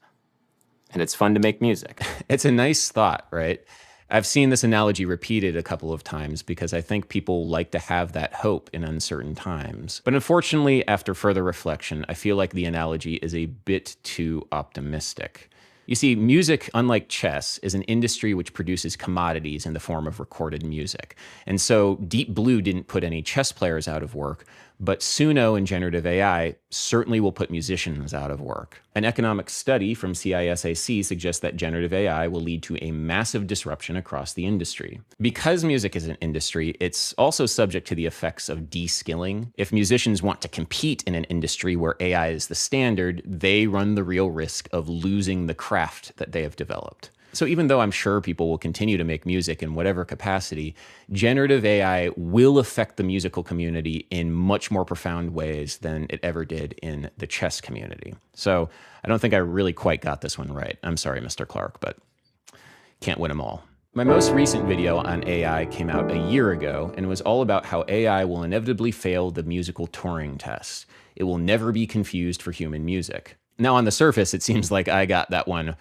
And it's fun to make music. It's a nice thought, right? I've seen this analogy repeated a couple of times because I think people like to have that hope in uncertain times. But unfortunately, after further reflection, I feel like the analogy is a bit too optimistic. You see, music, unlike chess, is an industry which produces commodities in the form of recorded music. And so Deep Blue didn't put any chess players out of work, but Suno and generative AI certainly will put musicians out of work. An economic study from CISAC suggests that generative AI will lead to a massive disruption across the industry. Because music is an industry, it's also subject to the effects of deskilling. If musicians want to compete in an industry where AI is the standard, they run the real risk of losing the craft that they have developed. So even though I'm sure people will continue to make music in whatever capacity, generative AI will affect the musical community in much more profound ways than it ever did in the chess community. So I don't think I really quite got this one right. I'm sorry, Mr. Clark, but can't win them all. My most recent video on AI came out a year ago and was all about how AI will inevitably fail the musical Turing test. It will never be confused for human music. Now, on the surface, it seems like I got that one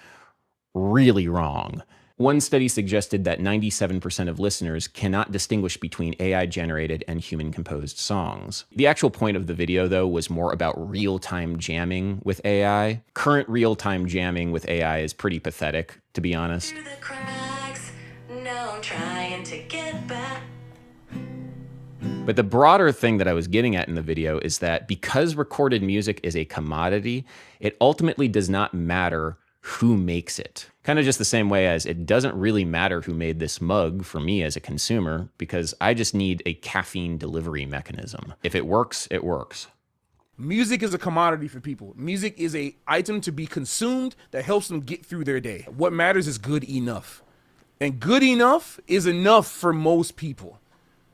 really wrong. One study suggested that 97% of listeners cannot distinguish between AI-generated and human-composed songs. The actual point of the video, though, was more about real-time jamming with AI. Current real-time jamming with AI is pretty pathetic, to be honest. But the broader thing that I was getting at in the video is that because recorded music is a commodity, it ultimately does not matter who makes it. Kind of just the same way as it doesn't really matter who made this mug for me as a consumer, because I just need a caffeine delivery mechanism. If it works, it works. Music is a commodity for people. Music is an item to be consumed that helps them get through their day. What matters is good enough. And good enough is enough for most people.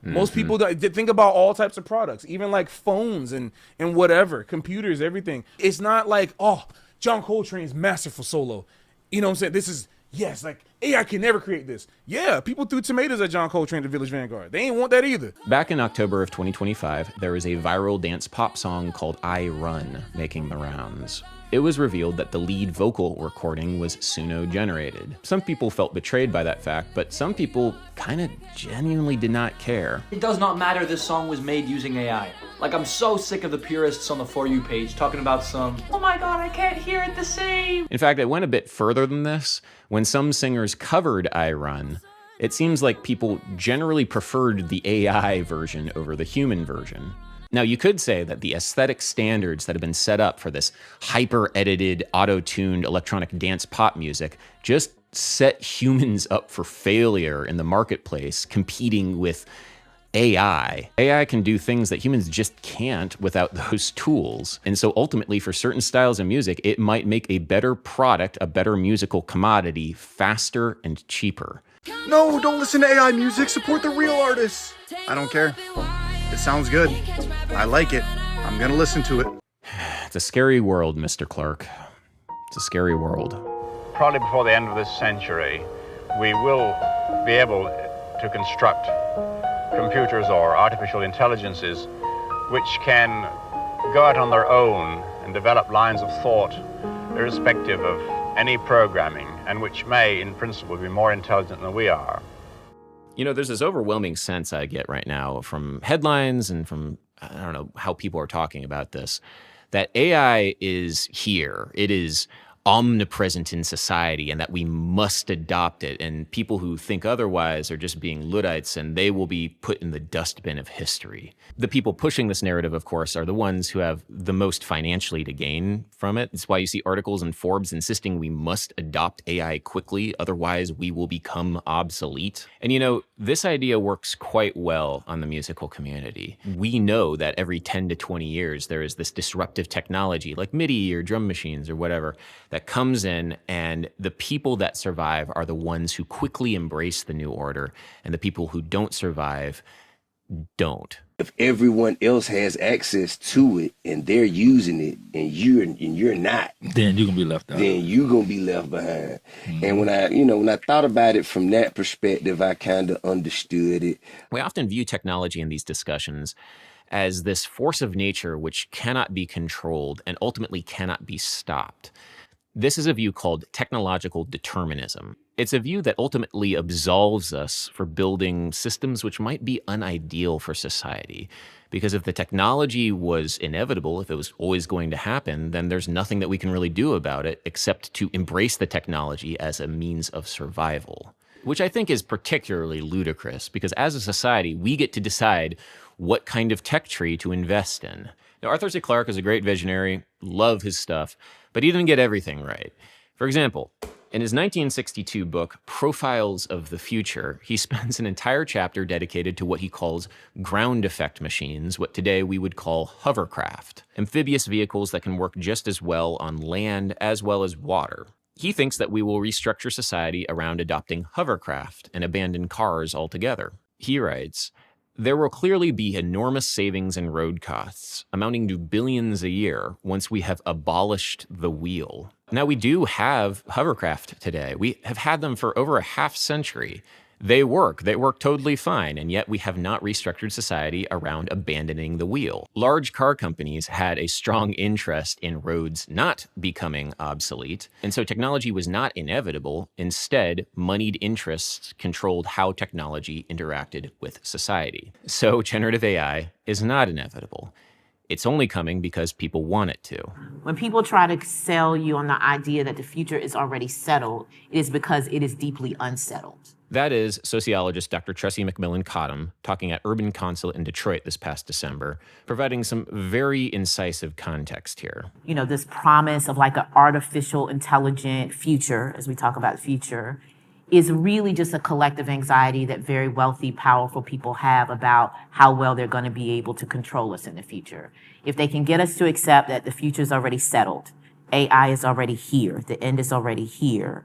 Most people think about all types of products, even like phones and whatever, computers, everything. It's not like, oh, John Coltrane's masterful solo. You know what I'm saying? This is, yes, like AI can never create this. Yeah, people threw tomatoes at John Coltrane at Village Vanguard. They ain't want that either. Back in October of 2025, there was a viral dance pop song called I Run making the rounds. It was revealed that the lead vocal recording was Suno generated. Some people felt betrayed by that fact, but some people kind of genuinely did not care. It does not matter this song was made using AI. Like, I'm so sick of the purists on the For You page talking about some, oh my god, I can't hear it the same. In fact, it went a bit further than this. When some singers covered I Run, it seems like people generally preferred the AI version over the human version. Now, you could say that the aesthetic standards that have been set up for this hyper-edited, auto-tuned electronic dance pop music just set humans up for failure in the marketplace, competing with AI. AI can do things that humans just can't without those tools. And so ultimately, for certain styles of music, it might make a better product, a better musical commodity, faster and cheaper. No, don't listen to AI music. Support the real artists. I don't care. It sounds good. I like it. I'm gonna listen to it. It's a scary world, Mr. Clark. It's a scary world. Probably before the end of this century, we will be able to construct computers or artificial intelligences which can go out on their own and develop lines of thought irrespective of any programming, and which may, in principle, be more intelligent than we are. You know, there's this overwhelming sense I get right now from headlines and from, I don't know, how people are talking about this, that AI is here. It is omnipresent in society and that we must adopt it. And people who think otherwise are just being Luddites and they will be put in the dustbin of history. The people pushing this narrative, of course, are the ones who have the most financially to gain from it. It's why you see articles in Forbes insisting we must adopt AI quickly, otherwise we will become obsolete. And you know, this idea works quite well on the musical community. We know that every 10 to 20 years there is this disruptive technology like MIDI or drum machines or whatever that comes in, and the people that survive are the ones who quickly embrace the new order, and the people who don't survive don't. If everyone else has access to it and they're using it and you're not, then you're gonna be left out. Then you're gonna be left behind. And when I thought about it from that perspective, I kind of understood it. We often view technology in these discussions as this force of nature which cannot be controlled and ultimately cannot be stopped. This is a view called technological determinism. It's a view that ultimately absolves us for building systems which might be unideal for society. Because if the technology was inevitable, if it was always going to happen, then there's nothing that we can really do about it except to embrace the technology as a means of survival. Which I think is particularly ludicrous, because as a society, we get to decide what kind of tech tree to invest in. Now, Arthur C. Clarke is a great visionary, love his stuff, but he didn't get everything right. For example, in his 1962 book, Profiles of the Future, he spends an entire chapter dedicated to what he calls ground effect machines, what today we would call hovercraft, amphibious vehicles that can work just as well on land as well as water. He thinks that we will restructure society around adopting hovercraft and abandon cars altogether. He writes, "There will clearly be enormous savings in road costs, amounting to billions a year, once we have abolished the wheel." Now, we do have hovercraft today. We have had them for over a half century. They work totally fine, and yet we have not restructured society around abandoning the wheel. Large car companies had a strong interest in roads not becoming obsolete, and so technology was not inevitable. Instead, moneyed interests controlled how technology interacted with society. So generative AI is not inevitable. It's only coming because people want it to. When people try to sell you on the idea that the future is already settled, it is because it is deeply unsettled. That is sociologist Dr. Tressie McMillan Cottom talking at Urban Consulate in Detroit this past December, providing some very incisive context here. You know, this promise of like an artificial intelligent future, as we talk about the future, is really just a collective anxiety that very wealthy, powerful people have about how well they're going to be able to control us in the future. If they can get us to accept that the future is already settled, AI is already here, the end is already here,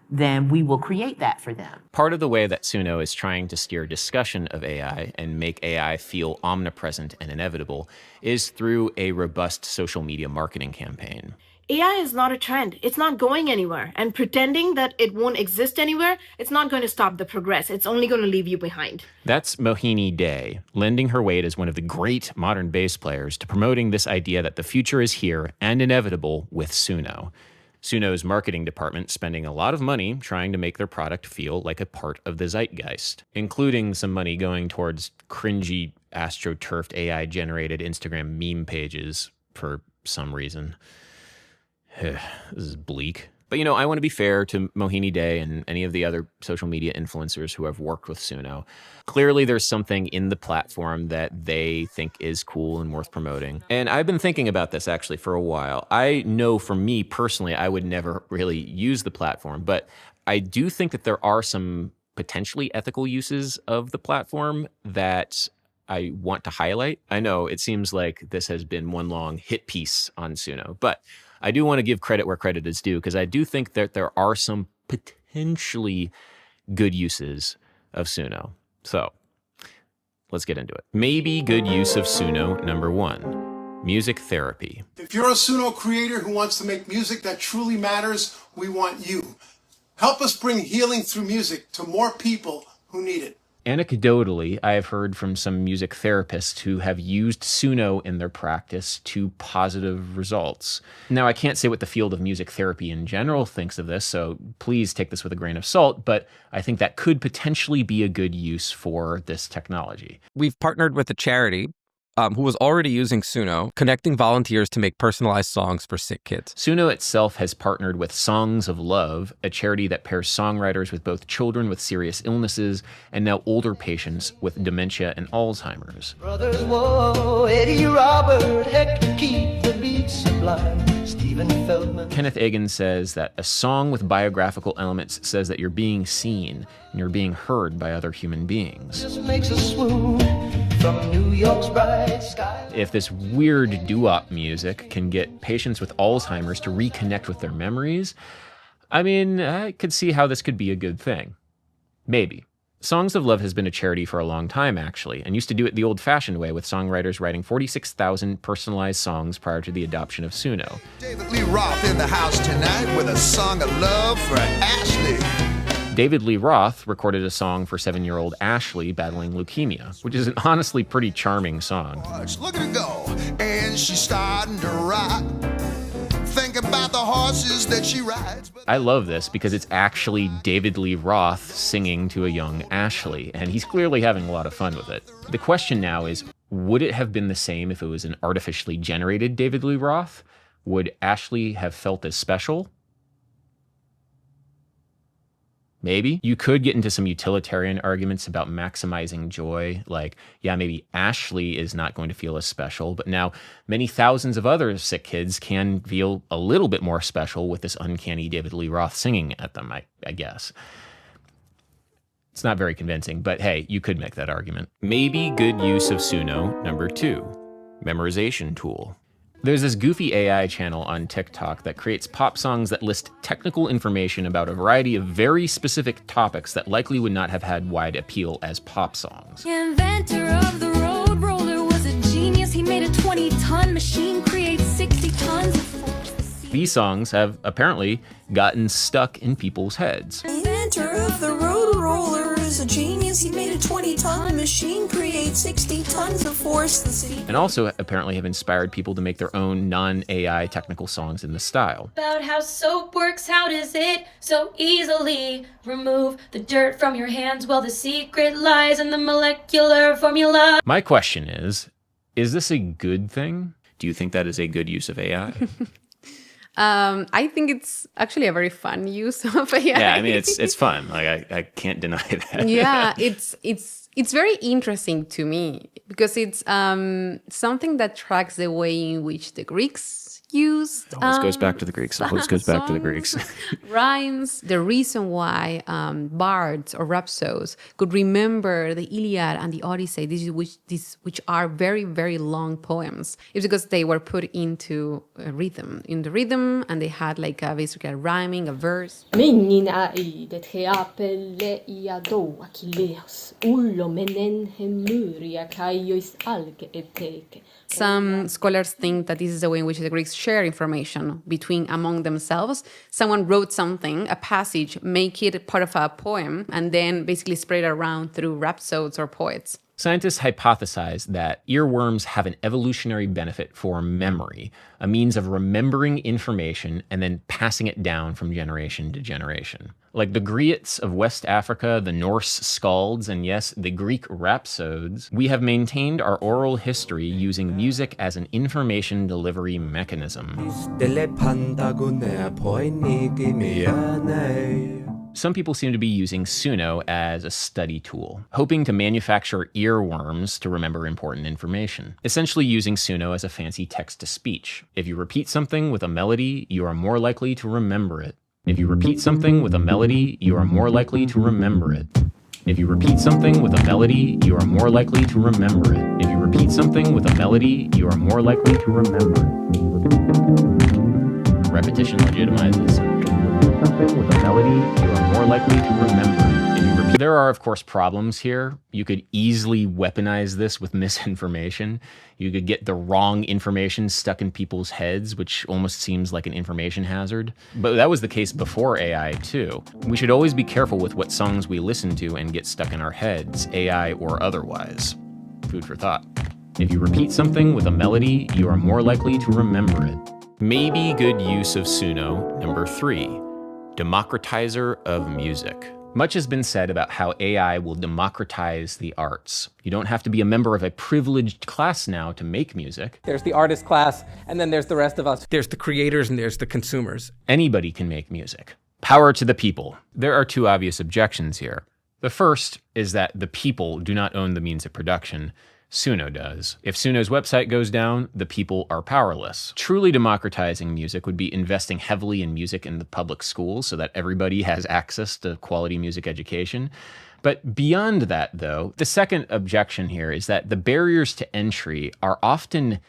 then we will create that for them. Part of the way that Suno is trying to steer discussion of AI and make AI feel omnipresent and inevitable is through a robust social media marketing campaign. AI is not a trend. It's not going anywhere. And pretending that it won't exist anywhere, it's not going to stop the progress. It's only going to leave you behind. That's Mohini Day, lending her weight as one of the great modern bass players to promoting this idea that the future is here and inevitable with Suno. Suno's marketing department spending a lot of money trying to make their product feel like a part of the zeitgeist, including some money going towards cringy, astroturfed, AI-generated Instagram meme pages for some reason. This is bleak. But, you know, I want to be fair to Mohini Day and any of the other social media influencers who have worked with Suno. Clearly, there's something in the platform that they think is cool and worth promoting. And I've been thinking about this actually for a while. I know for me personally, I would never really use the platform, but I do think that there are some potentially ethical uses of the platform that I want to highlight. I know it seems like this has been one long hit piece on Suno, but I do want to give credit where credit is due, because I do think that there are some potentially good uses of Suno. So let's get into it. Maybe good use of Suno, number 1, music therapy. If you're a Suno creator who wants to make music that truly matters, we want you. Help us bring healing through music to more people who need it. Anecdotally, I have heard from some music therapists who have used Suno in their practice to positive results. Now, I can't say what the field of music therapy in general thinks of this, so please take this with a grain of salt, but I think that could potentially be a good use for this technology. We've partnered with a charity who was already using Suno, connecting volunteers to make personalized songs for sick kids. Suno itself has partnered with Songs of Love, a charity that pairs songwriters with both children with serious illnesses and now older patients with dementia and Alzheimer's. Brothers, whoa, Eddie Robert, heck, keep the beat sublime. Stephen Feldman. Kenneth Egan says that a song with biographical elements says that you're being seen and you're being heard by other human beings. Just makes us swoon. from New York's bright sky. If this weird doo-wop music can get patients with Alzheimer's to reconnect with their memories, I mean, I could see how this could be a good thing. Maybe. Songs of Love has been a charity for a long time, actually, and used to do it the old-fashioned way with songwriters writing 46,000 personalized songs prior to the adoption of Suno. David Lee Roth in the house tonight with a song of love for Ashley. David Lee Roth recorded a song for 7-year-old Ashley battling leukemia, which is an honestly pretty charming song. Look at her go, and she's starting to rock. Think about the horses that she rides. I love this because it's actually David Lee Roth singing to a young Ashley, and he's clearly having a lot of fun with it. The question now is, would it have been the same if it was an artificially generated David Lee Roth? Would Ashley have felt as special? Maybe. You could get into some utilitarian arguments about maximizing joy, like, yeah, maybe Ashley is not going to feel as special, but now many thousands of other sick kids can feel a little bit more special with this uncanny David Lee Roth singing at them, I guess. It's not very convincing, but hey, you could make that argument. Maybe good use of Suno, number 2, memorization tool. There's this goofy AI channel on TikTok that creates pop songs that list technical information about a variety of very specific topics that likely would not have had wide appeal as pop songs. The inventor of the road roller was a genius. He made a 20-ton machine create 60 tons of force. These songs have apparently gotten stuck in people's heads. Inventor of the road roller is a genius. He made a 20-ton machine create 60 tons of force. And also apparently have inspired people to make their own non-AI technical songs in the style. About how soap works, how does it so easily remove the dirt from your hands? Well, the secret lies in the molecular formula. My question is this a good thing? Do you think that is a good use of AI? I think it's actually a very fun use of AI. Yeah, I mean, it's fun. Like I can't deny that. Yeah, it's very interesting to me because it's something that tracks the way in which the Greeks used. Always goes back to the Greeks. Always goes back to the Greeks. Rhymes. The reason why bards or rhapsodes could remember the Iliad and the Odyssey, which are very, very long poems, is because they were put into a rhythm. In the rhythm, and they had like basically a rhyming, a verse. Some scholars think that this is the way in which the Greeks share information among themselves. Someone wrote something, a passage, make it part of a poem, and then basically spread it around through rhapsodes or poets. Scientists hypothesize that earworms have an evolutionary benefit for memory, a means of remembering information and then passing it down from generation to generation. Like the Griots of West Africa, the Norse skalds, and yes, the Greek rhapsodes, we have maintained our oral history using music as an information delivery mechanism. Some people seem to be using Suno as a study tool, hoping to manufacture earworms to remember important information, essentially using Suno as a fancy text-to-speech. If you repeat something with a melody, you are more likely to remember it. If you repeat something with a melody, you are more likely to remember it. If you repeat something with a melody, you are more likely to remember it. If you repeat something with a melody, you are more likely to remember it. Repetition legitimizes. Something with a melody, you are more likely to remember it. There are, of course, problems here. You could easily weaponize this with misinformation. You could get the wrong information stuck in people's heads, which almost seems like an information hazard. But that was the case before AI, too. We should always be careful with what songs we listen to and get stuck in our heads, AI or otherwise. Food for thought. If you repeat something with a melody, you are more likely to remember it. Maybe good use of Suno, number 3. Democratizer of music. Much has been said about how AI will democratize the arts. You don't have to be a member of a privileged class now to make music. There's the artist class, and then there's the rest of us. There's the creators and there's the consumers. Anybody can make music. Power to the people. There are 2 obvious objections here. The first is that the people do not own the means of production. Suno does. If Suno's website goes down, the people are powerless. Truly democratizing music would be investing heavily in music in the public schools so that everybody has access to quality music education. But beyond that, though, the second objection here is that the barriers to entry are often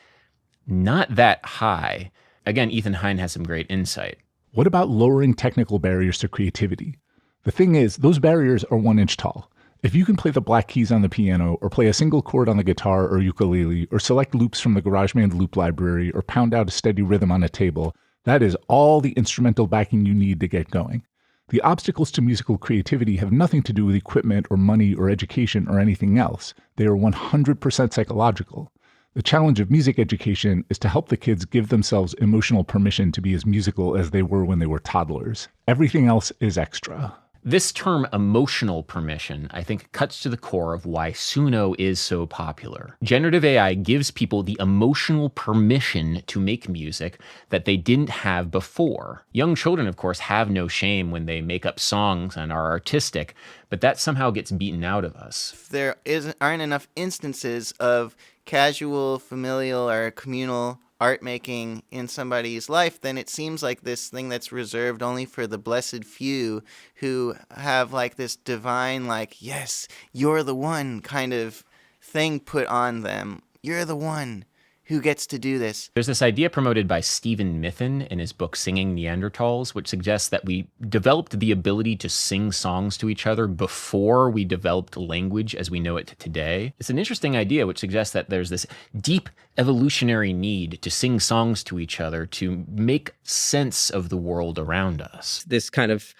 not that high. Again, Ethan Hine has some great insight. What about lowering technical barriers to creativity? The thing is, those barriers are 1 inch tall. If you can play the black keys on the piano, or play a single chord on the guitar or ukulele, or select loops from the GarageBand loop library, or pound out a steady rhythm on a table, that is all the instrumental backing you need to get going. The obstacles to musical creativity have nothing to do with equipment or money or education or anything else. They are 100% psychological. The challenge of music education is to help the kids give themselves emotional permission to be as musical as they were when they were toddlers. Everything else is extra. This term emotional permission, I think, cuts to the core of why Suno is so popular. Generative AI gives people the emotional permission to make music that they didn't have before. Young children, of course, have no shame when they make up songs and are artistic, but that somehow gets beaten out of us. If there aren't enough instances of casual, familial, or communal art making in somebody's life, then it seems like this thing that's reserved only for the blessed few who have like this divine, like, yes, you're the one kind of thing put on them. You're the one who gets to do this. There's this idea promoted by Stephen Mithen in his book Singing Neanderthals, which suggests that we developed the ability to sing songs to each other before we developed language as we know it today. It's an interesting idea which suggests that there's this deep evolutionary need to sing songs to each other to make sense of the world around us. This kind of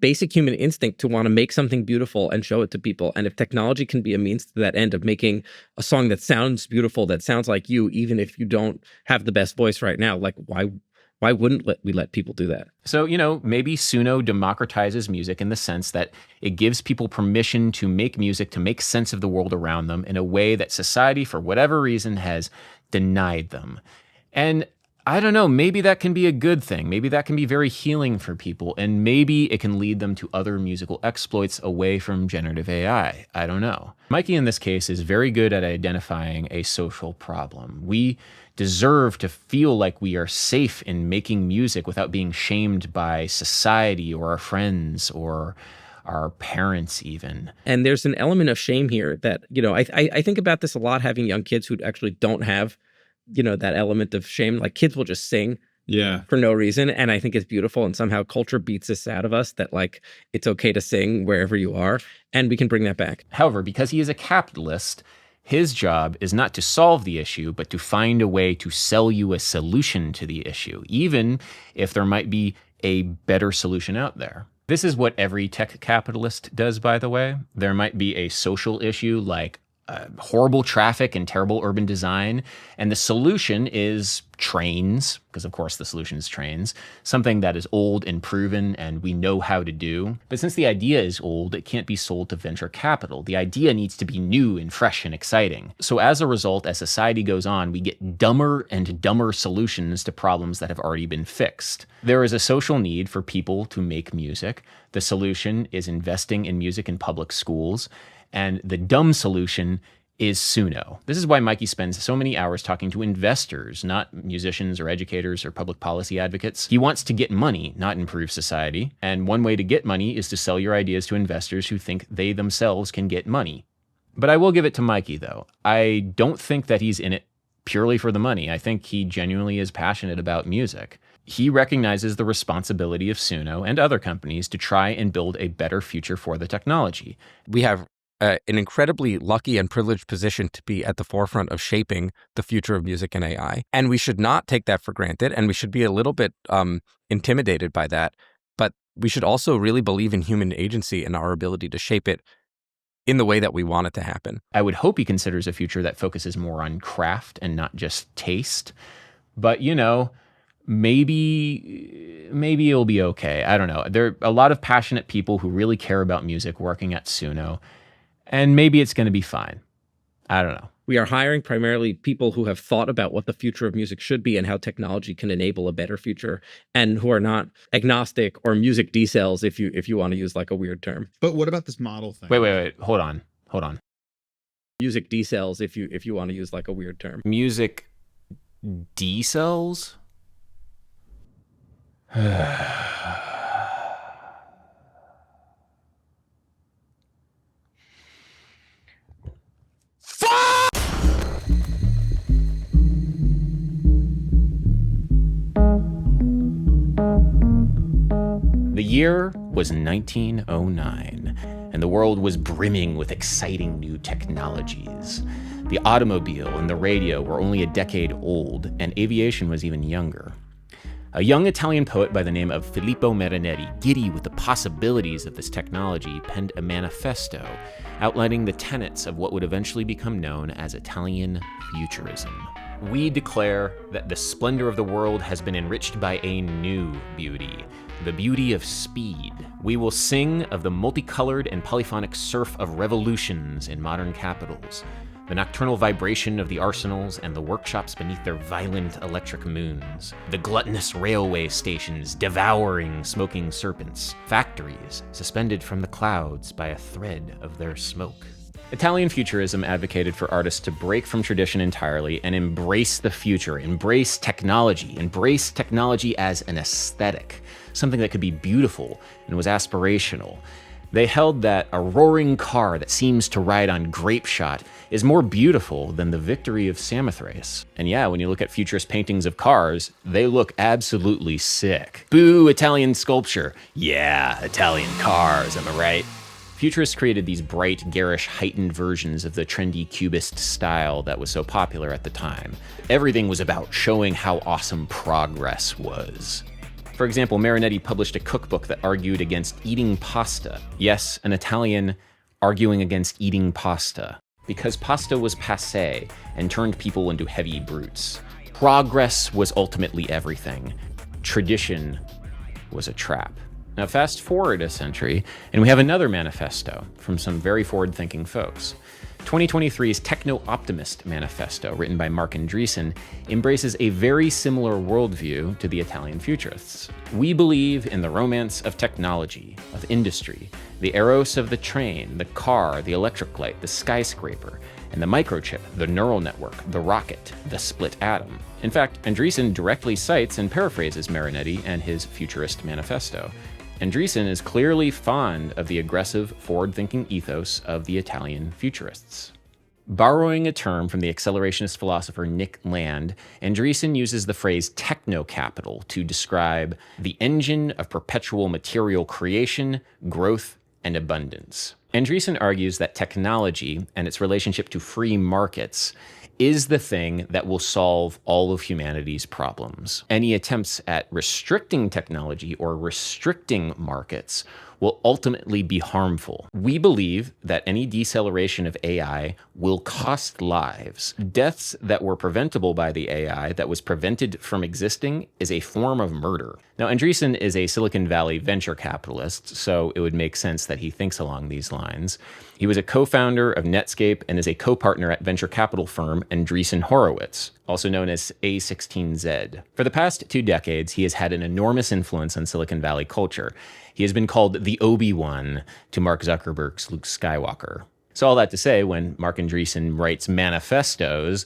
basic human instinct to want to make something beautiful and show it to people. And if technology can be a means to that end of making a song that sounds beautiful, that sounds like you, even if you don't have the best voice right now, like why wouldn't we let people do that? So, maybe Suno democratizes music in the sense that it gives people permission to make music, to make sense of the world around them in a way that society, for whatever reason, has denied them. And I don't know, maybe that can be a good thing. Maybe that can be very healing for people, and maybe it can lead them to other musical exploits away from generative AI. I don't know. Mikey, in this case, is very good at identifying a social problem. We deserve to feel like we are safe in making music without being shamed by society or our friends or our parents even. And there's an element of shame here that, I think about this a lot, having young kids who actually don't have that element of shame. Like, kids will just sing for no reason. And I think it's beautiful. And somehow culture beats this out of us that, like, it's okay to sing wherever you are. And we can bring that back. However, because he is a capitalist, his job is not to solve the issue, but to find a way to sell you a solution to the issue, even if there might be a better solution out there. This is what every tech capitalist does, by the way. There might be a social issue like horrible traffic and terrible urban design. And the solution is trains, because of course the solution is trains, something that is old and proven and we know how to do. But since the idea is old, it can't be sold to venture capital. The idea needs to be new and fresh and exciting. So as a result, as society goes on, we get dumber and dumber solutions to problems that have already been fixed. There is a social need for people to make music. The solution is investing in music in public schools. And the dumb solution is Suno. This is why Mikey spends so many hours talking to investors, not musicians or educators or public policy advocates. He wants to get money, not improve society. And one way to get money is to sell your ideas to investors who think they themselves can get money. But I will give it to Mikey, though. I don't think that he's in it purely for the money. I think he genuinely is passionate about music. He recognizes the responsibility of Suno and other companies to try and build a better future for the technology. We have an incredibly lucky and privileged position to be at the forefront of shaping the future of music and AI. And we should not take that for granted. And we should be a little bit intimidated by that. But we should also really believe in human agency and our ability to shape it in the way that we want it to happen. I would hope he considers a future that focuses more on craft and not just taste. But, maybe it'll be okay. I don't know. There are a lot of passionate people who really care about music working at Suno. And maybe it's going to be fine. I don't know. We are hiring primarily people who have thought about what the future of music should be and how technology can enable a better future, and who are not agnostic or music decels, if you want to use like a weird term. But what about this model thing? Wait. Hold on. Music decels, if you want to use like a weird term. Music decels? year was 1909, and the world was brimming with exciting new technologies. The automobile and the radio were only a decade old, and aviation was even younger. A young Italian poet by the name of Filippo Marinetti, giddy with the possibilities of this technology, penned a manifesto outlining the tenets of what would eventually become known as Italian Futurism. We declare that the splendor of the world has been enriched by a new beauty, the beauty of speed. We will sing of the multicolored and polyphonic surf of revolutions in modern capitals, the nocturnal vibration of the arsenals and the workshops beneath their violent electric moons, the gluttonous railway stations devouring smoking serpents, factories suspended from the clouds by a thread of their smoke. Italian Futurism advocated for artists to break from tradition entirely and embrace the future, embrace technology as an aesthetic, something that could be beautiful and was aspirational. They held that a roaring car that seems to ride on grape shot is more beautiful than the victory of Samothrace. And yeah, when you look at futurist paintings of cars, they look absolutely sick. Boo, Italian sculpture. Yeah, Italian cars, am I right? Futurists created these bright, garish, heightened versions of the trendy cubist style that was so popular at the time. Everything was about showing how awesome progress was. For example, Marinetti published a cookbook that argued against eating pasta. Yes, an Italian arguing against eating pasta, because pasta was passé and turned people into heavy brutes. Progress was ultimately everything. Tradition was a trap. Now fast forward a century, and we have another manifesto from some very forward-thinking folks. 2023's Techno-Optimist manifesto, written by Mark Andreessen, embraces a very similar worldview to the Italian Futurists. We believe in the romance of technology, of industry, the eros of the train, the car, the electric light, the skyscraper, and the microchip, the neural network, the rocket, the split atom. In fact, Andreessen directly cites and paraphrases Marinetti and his Futurist manifesto. Andreessen is clearly fond of the aggressive, forward-thinking ethos of the Italian Futurists. Borrowing a term from the accelerationist philosopher Nick Land, Andreessen uses the phrase techno-capital to describe the engine of perpetual material creation, growth, and abundance. Andreessen argues that technology and its relationship to free markets is the thing that will solve all of humanity's problems. Any attempts at restricting technology or restricting markets will ultimately be harmful. We believe that any deceleration of AI will cost lives. Deaths that were preventable by the AI that was prevented from existing is a form of murder. Now, Andreessen is a Silicon Valley venture capitalist, so it would make sense that he thinks along these lines. He was a co-founder of Netscape and is a co-partner at venture capital firm Andreessen Horowitz, also known as A16Z. For the past 2 decades, he has had an enormous influence on Silicon Valley culture. He has been called the Obi-Wan to Mark Zuckerberg's Luke Skywalker. So all that to say, when Mark Andreessen writes manifestos,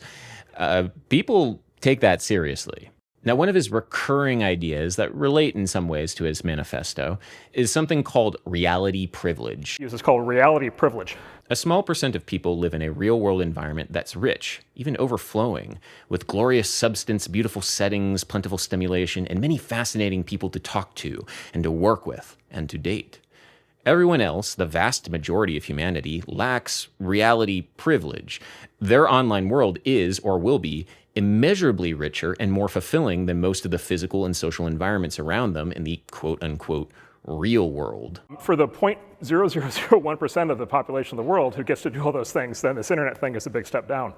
people take that seriously. Now, one of his recurring ideas that relate in some ways to his manifesto is something called reality privilege. It's called reality privilege. A small percent of people live in a real-world environment that's rich, even overflowing, with glorious substance, beautiful settings, plentiful stimulation, and many fascinating people to talk to and to work with and to date. Everyone else, the vast majority of humanity, lacks reality privilege. Their online world is, or will be, immeasurably richer and more fulfilling than most of the physical and social environments around them in the quote-unquote real world. For the 0.0001% of the population of the world who gets to do all those things, then this internet thing is a big step down.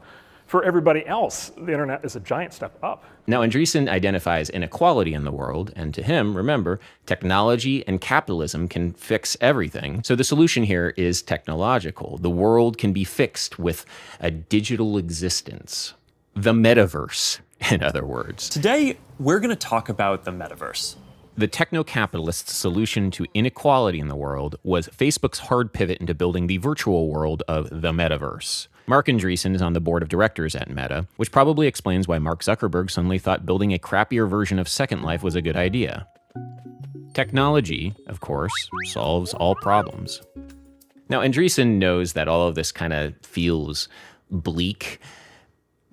For everybody else, the internet is a giant step up. Now, Andreessen identifies inequality in the world, and to him, remember, technology and capitalism can fix everything. So the solution here is technological. The world can be fixed with a digital existence. The metaverse, in other words. Today, we're going to talk about the metaverse. The techno-capitalist solution to inequality in the world was Facebook's hard pivot into building the virtual world of the metaverse. Mark Andreessen is on the board of directors at Meta, which probably explains why Mark Zuckerberg suddenly thought building a crappier version of Second Life was a good idea. Technology, of course, solves all problems. Now, Andreessen knows that all of this kind of feels bleak,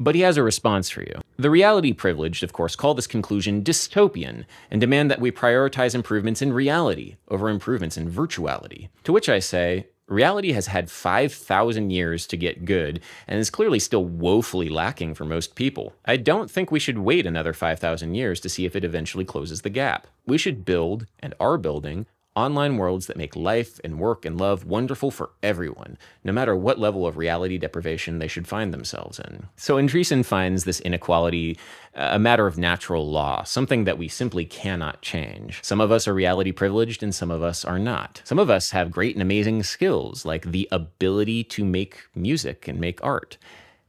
But he has a response for you. The reality privileged, of course, call this conclusion dystopian and demand that we prioritize improvements in reality over improvements in virtuality. To which I say, reality has had 5,000 years to get good and is clearly still woefully lacking for most people. I don't think we should wait another 5,000 years to see if it eventually closes the gap. We should build, and are building, online worlds that make life and work and love wonderful for everyone, no matter what level of reality deprivation they should find themselves in. So Andreessen finds this inequality a matter of natural law, something that we simply cannot change. Some of us are reality privileged and some of us are not. Some of us have great and amazing skills, like the ability to make music and make art.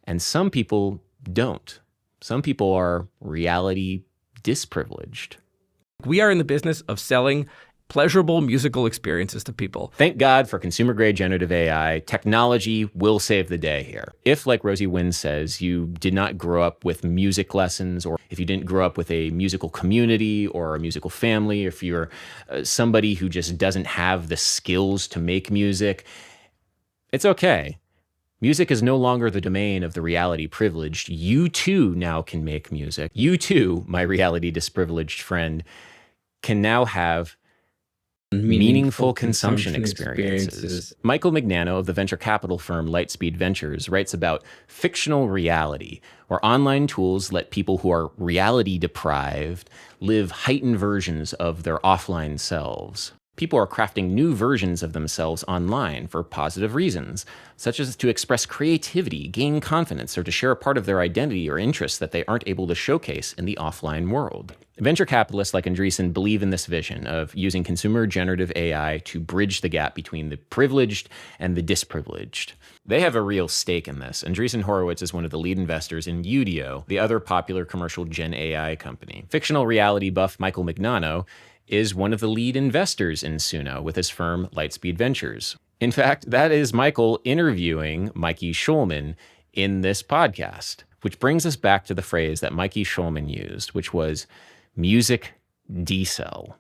And some people don't. Some people are reality disprivileged. We are in the business of selling pleasurable musical experiences to people. Thank God for consumer-grade generative AI. Technology will save the day here. If, like Rosie Wynn says, you did not grow up with music lessons, or if you didn't grow up with a musical community or a musical family, or if you're somebody who just doesn't have the skills to make music, it's okay. Music is no longer the domain of the reality privileged. You too now can make music. You too, my reality disprivileged friend, can now have meaningful consumption experiences. Michael Mignano of the venture capital firm Lightspeed Ventures writes about fictional reality, where online tools let people who are reality deprived live heightened versions of their offline selves. People are crafting new versions of themselves online for positive reasons, such as to express creativity, gain confidence, or to share a part of their identity or interests that they aren't able to showcase in the offline world. Venture capitalists like Andreessen believe in this vision of using consumer generative AI to bridge the gap between the privileged and the disprivileged. They have a real stake in this. Andreessen Horowitz is one of the lead investors in Udio, the other popular commercial Gen AI company. Fictional reality buff Michael Mignano is one of the lead investors in Suno with his firm Lightspeed Ventures. In fact, that is Michael interviewing Mikey Schulman in this podcast, which brings us back to the phrase that Mikey Schulman used, which was music decel.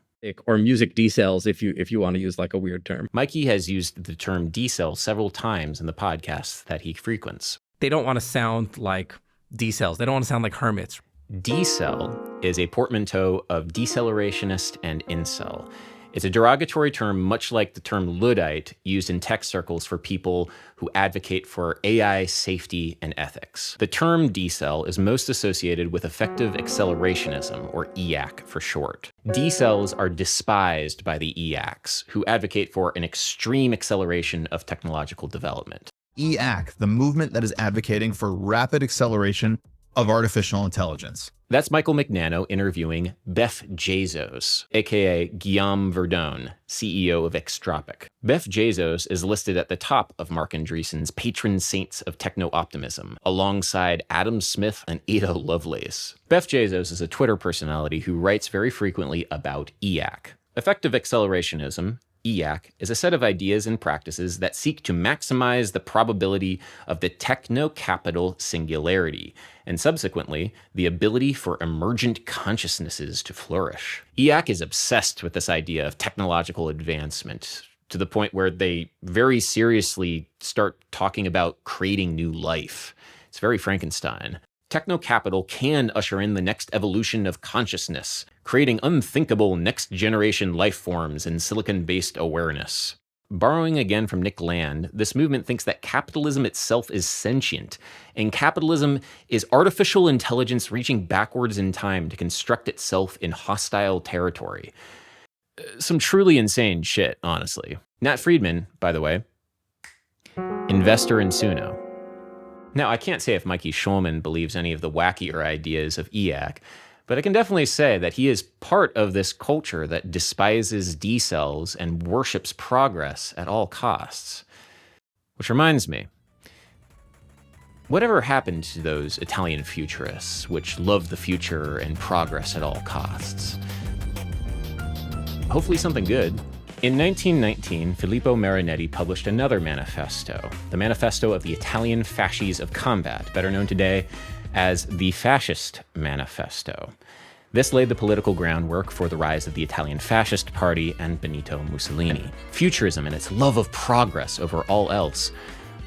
Or music decels if you want to use like a weird term. Mikey has used the term decel several times in the podcasts that he frequents. They don't want to sound like decels. They don't want to sound like hermits. Decel is a portmanteau of decelerationist and incel. It's a derogatory term much like the term Luddite used in tech circles for people who advocate for AI safety and ethics. The term decel is most associated with effective accelerationism, or EAC for short. Decels are despised by the EACs, who advocate for an extreme acceleration of technological development. EAC, the movement that is advocating for rapid acceleration of artificial intelligence. That's Michael Mignano interviewing Beth Bezos, aka Guillaume Verdon, CEO of Extropic. Beth Bezos is listed at the top of Mark Andreessen's patron saints of techno-optimism, alongside Adam Smith and Ada Lovelace. Beth Bezos is a Twitter personality who writes very frequently about EAC. Effective accelerationism, EAC, is a set of ideas and practices that seek to maximize the probability of the techno-capital singularity, and subsequently, the ability for emergent consciousnesses to flourish. EAC is obsessed with this idea of technological advancement, to the point where they very seriously start talking about creating new life. It's very Frankenstein. Techno-capital can usher in the next evolution of consciousness, creating unthinkable next-generation life forms and silicon-based awareness. Borrowing again from Nick Land, this movement thinks that capitalism itself is sentient, and capitalism is artificial intelligence reaching backwards in time to construct itself in hostile territory. Some truly insane shit, honestly. Nat Friedman, by the way, investor in Suno. Now, I can't say if Mikey Schulman believes any of the wackier ideas of EAC, but I can definitely say that he is part of this culture that despises decels and worships progress at all costs. Which reminds me, whatever happened to those Italian futurists which loved the future and progress at all costs? Hopefully something good. In 1919, Filippo Marinetti published another manifesto, the Manifesto of the Italian Fasces of Combat, better known today as the Fascist Manifesto. This laid the political groundwork for the rise of the Italian Fascist Party and Benito Mussolini. Futurism and its love of progress over all else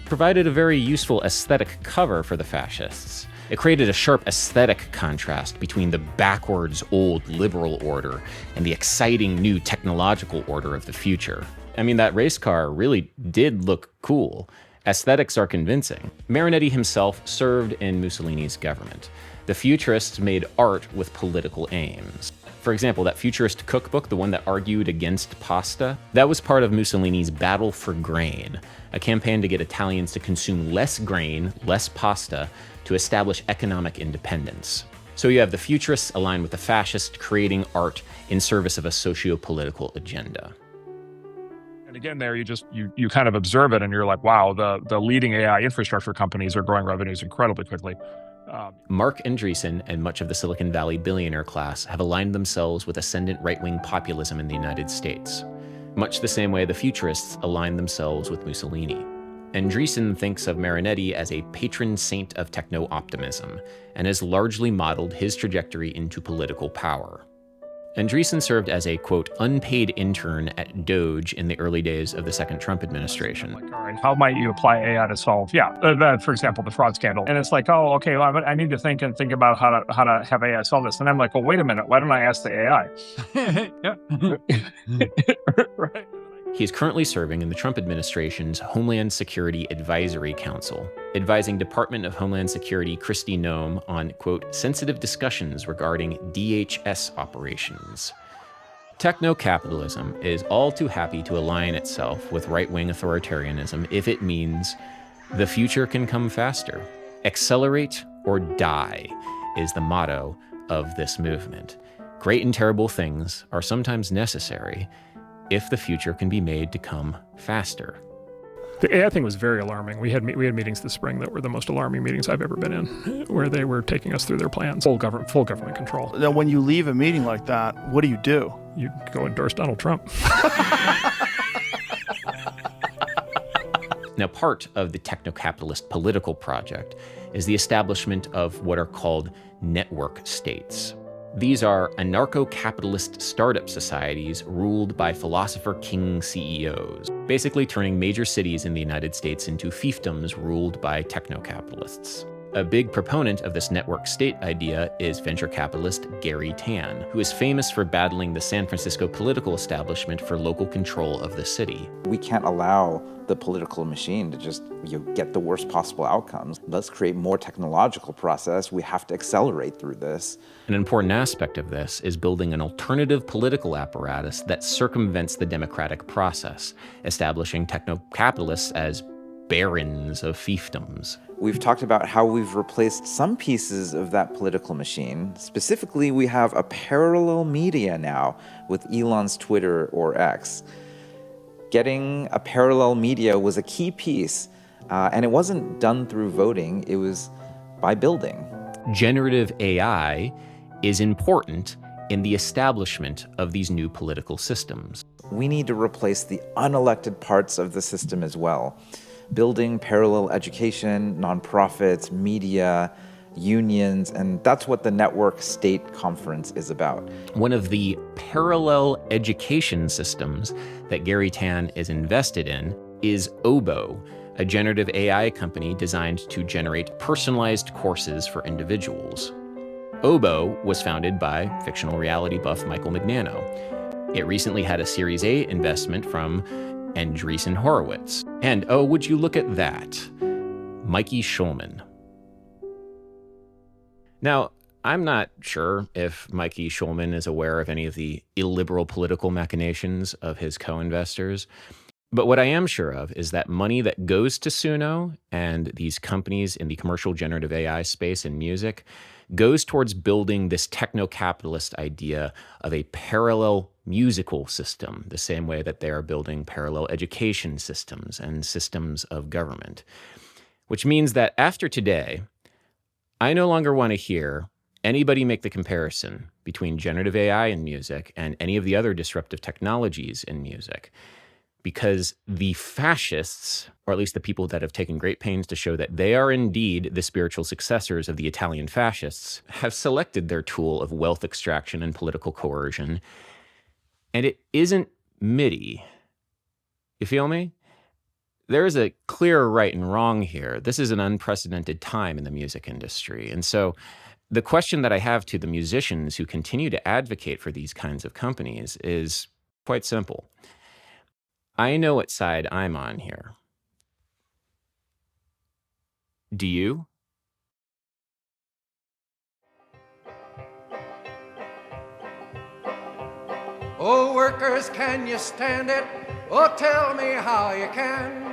provided a very useful aesthetic cover for the fascists. It created a sharp aesthetic contrast between the backwards old liberal order and the exciting new technological order of the future. I mean, that race car really did look cool. Aesthetics are convincing. Marinetti himself served in Mussolini's government. The Futurists made art with political aims. For example, that Futurist cookbook, the one that argued against pasta, that was part of Mussolini's Battle for Grain, a campaign to get Italians to consume less grain, less pasta, to establish economic independence. So you have the Futurists aligned with the Fascists, creating art in service of a socio-political agenda. And again, there you kind of observe it, and you're like, wow, the leading AI infrastructure companies are growing revenues incredibly quickly. Mark Andreessen and much of the Silicon Valley billionaire class have aligned themselves with ascendant right-wing populism in the United States, much the same way the Futurists aligned themselves with Mussolini. Andreessen thinks of Marinetti as a patron saint of techno-optimism, and has largely modeled his trajectory into political power. Andreessen served as a, quote, unpaid intern at Doge in the early days of the second Trump administration. Like, all right, how might you apply AI to solve, for example, the fraud scandal? And it's like, oh, okay, well, I need to think about how to have AI solve this. And I'm like, well, wait a minute, why don't I ask the AI? Right. He is currently serving in the Trump administration's Homeland Security Advisory Council, advising Department of Homeland Security Kristi Noem on, quote, sensitive discussions regarding DHS operations. Techno-capitalism is all too happy to align itself with right-wing authoritarianism if it means the future can come faster. Accelerate or die is the motto of this movement. Great and terrible things are sometimes necessary if the future can be made to come faster. The AI thing was very alarming. We had meetings this spring that were the most alarming meetings I've ever been in, where they were taking us through their plans. Full government control. Now, when you leave a meeting like that, what do? You go endorse Donald Trump. Now, part of the techno-capitalist political project is the establishment of what are called network states. These are anarcho-capitalist startup societies ruled by philosopher king CEOs, basically turning major cities in the United States into fiefdoms ruled by techno-capitalists. A big proponent of this network state idea is venture capitalist Gary Tan, who is famous for battling the San Francisco political establishment for local control of the city. We can't allow the political machine to just get the worst possible outcomes. Let's create more technological process. We have to accelerate through this. An important aspect of this is building an alternative political apparatus that circumvents the democratic process, establishing techno-capitalists as barons of fiefdoms. We've talked about how we've replaced some pieces of that political machine. Specifically, we have a parallel media now with Elon's Twitter or X. Getting a parallel media was a key piece, and it wasn't done through voting, it was by building. Generative AI is important in the establishment of these new political systems. We need to replace the unelected parts of the system as well. Building parallel education, nonprofits, media, unions, and that's what the Network State Conference is about. One of the parallel education systems that Gary Tan is invested in is Obo, a generative AI company designed to generate personalized courses for individuals. Obo was founded by fictional reality buff Michael Mignano. It recently had a Series A investment from Andreessen Horowitz. And oh, would you look at that, Mikey Schulman. Now, I'm not sure if Mikey Schulman is aware of any of the illiberal political machinations of his co-investors, but what I am sure of is that money that goes to Suno and these companies in the commercial generative AI space in music goes towards building this techno-capitalist idea of a parallel musical system, the same way that they are building parallel education systems and systems of government. Which means that after today, I no longer want to hear anybody make the comparison between generative AI in music and any of the other disruptive technologies in music. Because the fascists, or at least the people that have taken great pains to show that they are indeed the spiritual successors of the Italian fascists, have selected their tool of wealth extraction and political coercion. And it isn't MIDI. You feel me? there is a clear right and wrong here. This is an unprecedented time in the music industry. And so the question that I have to the musicians who continue to advocate for these kinds of companies is quite simple. I know what side I'm on here. Do you? Oh, workers, can you stand it? Oh, tell me how you can.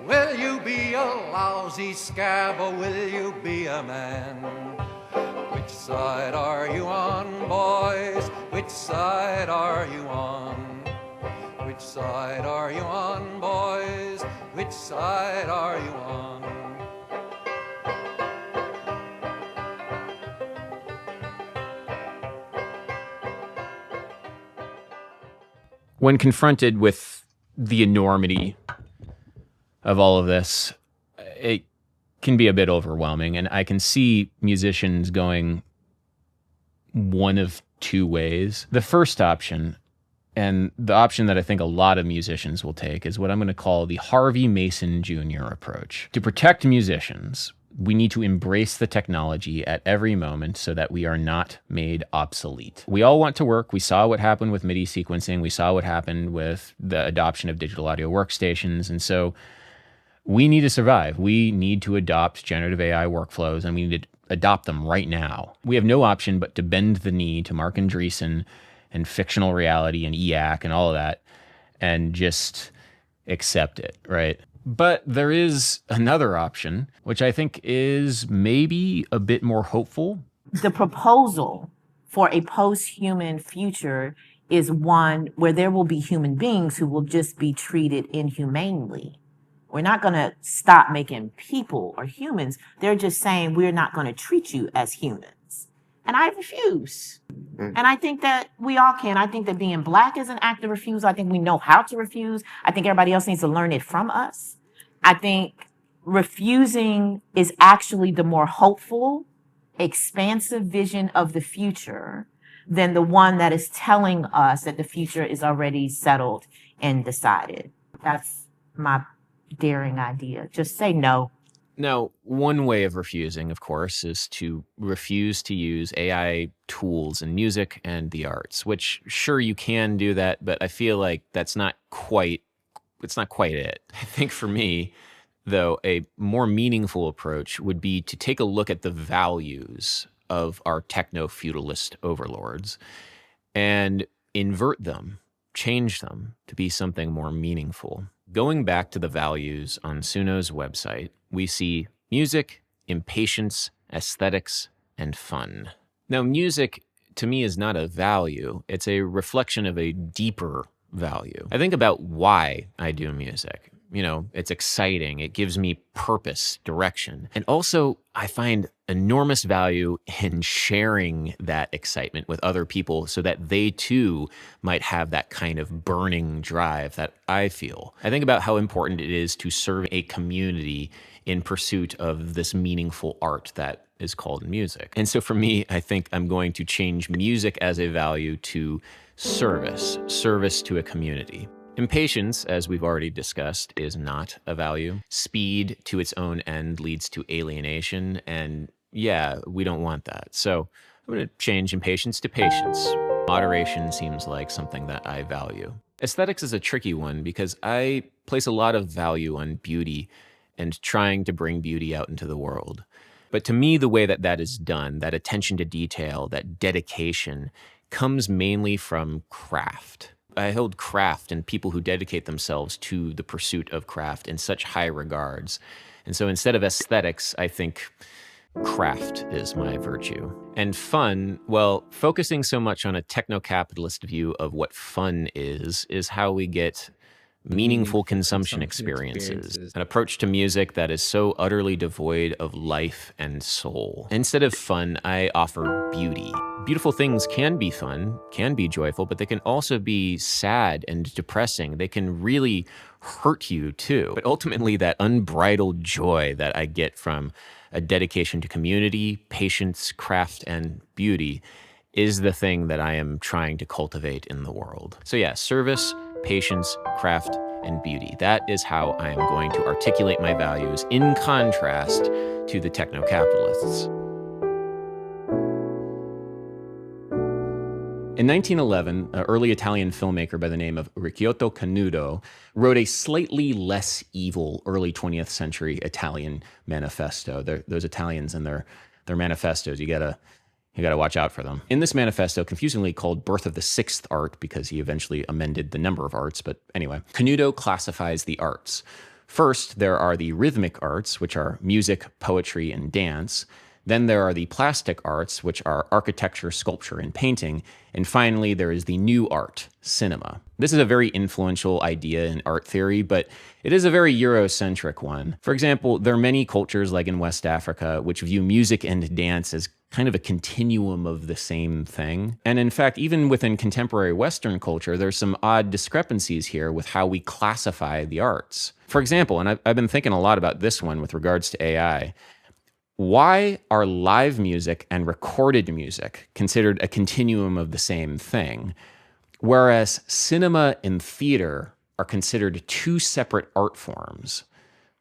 Will you be a lousy scab or will you be a man? Which side are you on, boys? Which side are you on? Which side are you on, boys? Which side are you on? When confronted with the enormity of all of this, it can be a bit overwhelming. And I can see musicians going one of two ways. The first option, and the option that I think a lot of musicians will take, is what I'm going to call the Harvey Mason Jr. approach. To protect musicians, we need to embrace the technology at every moment so that we are not made obsolete. We all want to work. We saw what happened with MIDI sequencing. We saw what happened with the adoption of digital audio workstations. And so we need to survive. We need to adopt generative AI workflows, and we need to adopt them right now. We have no option but to bend the knee to Mark Andreessen and fictional reality and EAC and all of that and just accept it, right? But there is another option, which I think is maybe a bit more hopeful. The proposal for a post-human future is one where there will be human beings who will just be treated inhumanely. We're not going to stop making people or humans. They're just saying we're not going to treat you as humans. And I refuse. And I think that we all can. I think that being Black is an act of refusal. I think we know how to refuse. I think everybody else needs to learn it from us. I think refusing is actually the more hopeful, expansive vision of the future than the one that is telling us that the future is already settled and decided. That's my daring idea. Just say no. Now, one way of refusing, of course, is to refuse to use AI tools in music and the arts, which sure you can do that, but I feel like it's not quite it. I think for me, though, a more meaningful approach would be to take a look at the values of our techno-feudalist overlords and invert them, change them to be something more meaningful. Going back to the values on Suno's website, we see music, impatience, aesthetics, and fun. Now, music, to me, is not a value. It's a reflection of a deeper value. I think about why I do music. You know, it's exciting. It gives me purpose, direction. And also, I find enormous value in sharing that excitement with other people so that they too might have that kind of burning drive that I feel. I think about how important it is to serve a community in pursuit of this meaningful art that is called music. And so for me, I think I'm going to change music as a value to service to a community. Impatience, as we've already discussed, is not a value. Speed to its own end leads to alienation, and yeah, we don't want that. So I'm going to change impatience to patience. Moderation seems like something that I value. Aesthetics is a tricky one because I place a lot of value on beauty and trying to bring beauty out into the world. But to me, the way that that is done, that attention to detail, that dedication, comes mainly from craft. I hold craft and people who dedicate themselves to the pursuit of craft in such high regards. And so instead of aesthetics, I think craft is my virtue. And fun, well, focusing so much on a techno-capitalist view of what fun is how we get meaningful consumption experiences. An approach to music that is so utterly devoid of life and soul. Instead of fun, I offer beauty. Beautiful things can be fun, can be joyful, but they can also be sad and depressing. They can really hurt you too. But ultimately, that unbridled joy that I get from a dedication to community, patience, craft, and beauty is the thing that I am trying to cultivate in the world. So yeah, service, patience, craft, and beauty. That is how I am going to articulate my values in contrast to the techno-capitalists. In 1911, an early Italian filmmaker by the name of Ricciotto Canudo wrote a slightly less evil early 20th century Italian manifesto. Those Italians and their manifestos, you gotta watch out for them. In this manifesto, confusingly called Birth of the Sixth Art, because he eventually amended the number of arts, but anyway, Canudo classifies the arts. First, there are the rhythmic arts, which are music, poetry, and dance. Then there are the plastic arts, which are architecture, sculpture, and painting. And finally, there is the new art, cinema. This is a very influential idea in art theory, but it is a very Eurocentric one. For example, there are many cultures, like in West Africa, which view music and dance as kind of a continuum of the same thing. And in fact, even within contemporary Western culture, there's some odd discrepancies here with how we classify the arts. For example, and I've been thinking a lot about this one with regards to AI, why are live music and recorded music considered a continuum of the same thing, whereas cinema and theater are considered two separate art forms?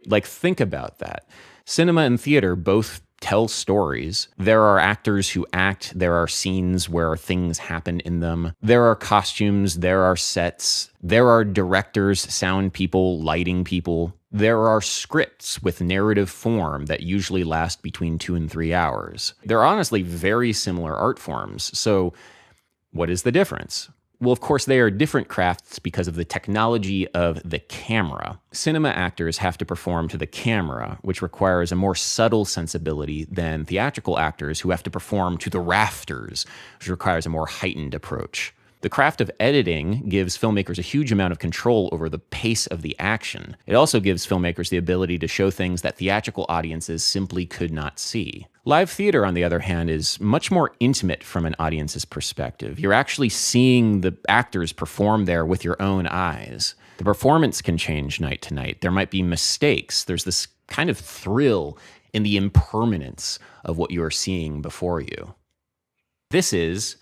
Like, think about that. Cinema and theater both tell stories. There are actors who act. There are scenes where things happen in them. There are costumes. There are sets. There are directors, sound people, lighting people. There are scripts with narrative form that usually last between 2 and 3 hours. They're honestly very similar art forms. So what is the difference? Well, of course, they are different crafts because of the technology of the camera. Cinema actors have to perform to the camera, which requires a more subtle sensibility than theatrical actors who have to perform to the rafters, which requires a more heightened approach. The craft of editing gives filmmakers a huge amount of control over the pace of the action. It also gives filmmakers the ability to show things that theatrical audiences simply could not see. Live theater, on the other hand, is much more intimate from an audience's perspective. You're actually seeing the actors perform there with your own eyes. The performance can change night to night. There might be mistakes. There's this kind of thrill in the impermanence of what you are seeing before you. This is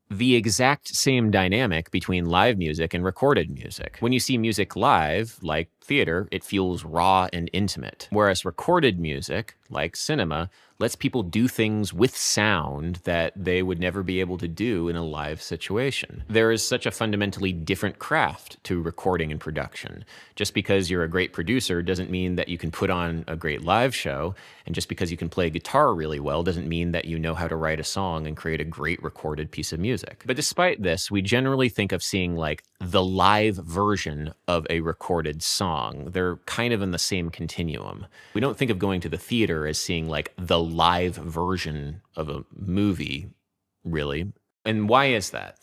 the exact same dynamic between live music and recorded music. When you see music live, like theater, it feels raw and intimate. Whereas recorded music, like cinema, lets people do things with sound that they would never be able to do in a live situation. There is such a fundamentally different craft to recording and production. Just because you're a great producer doesn't mean that you can put on a great live show, and just because you can play guitar really well doesn't mean that you know how to write a song and create a great recorded piece of music. But despite this, we generally think of seeing like the live version of a recorded song. They're kind of in the same continuum. We don't think of going to the theater as seeing like the live version of a movie, really. And why is that?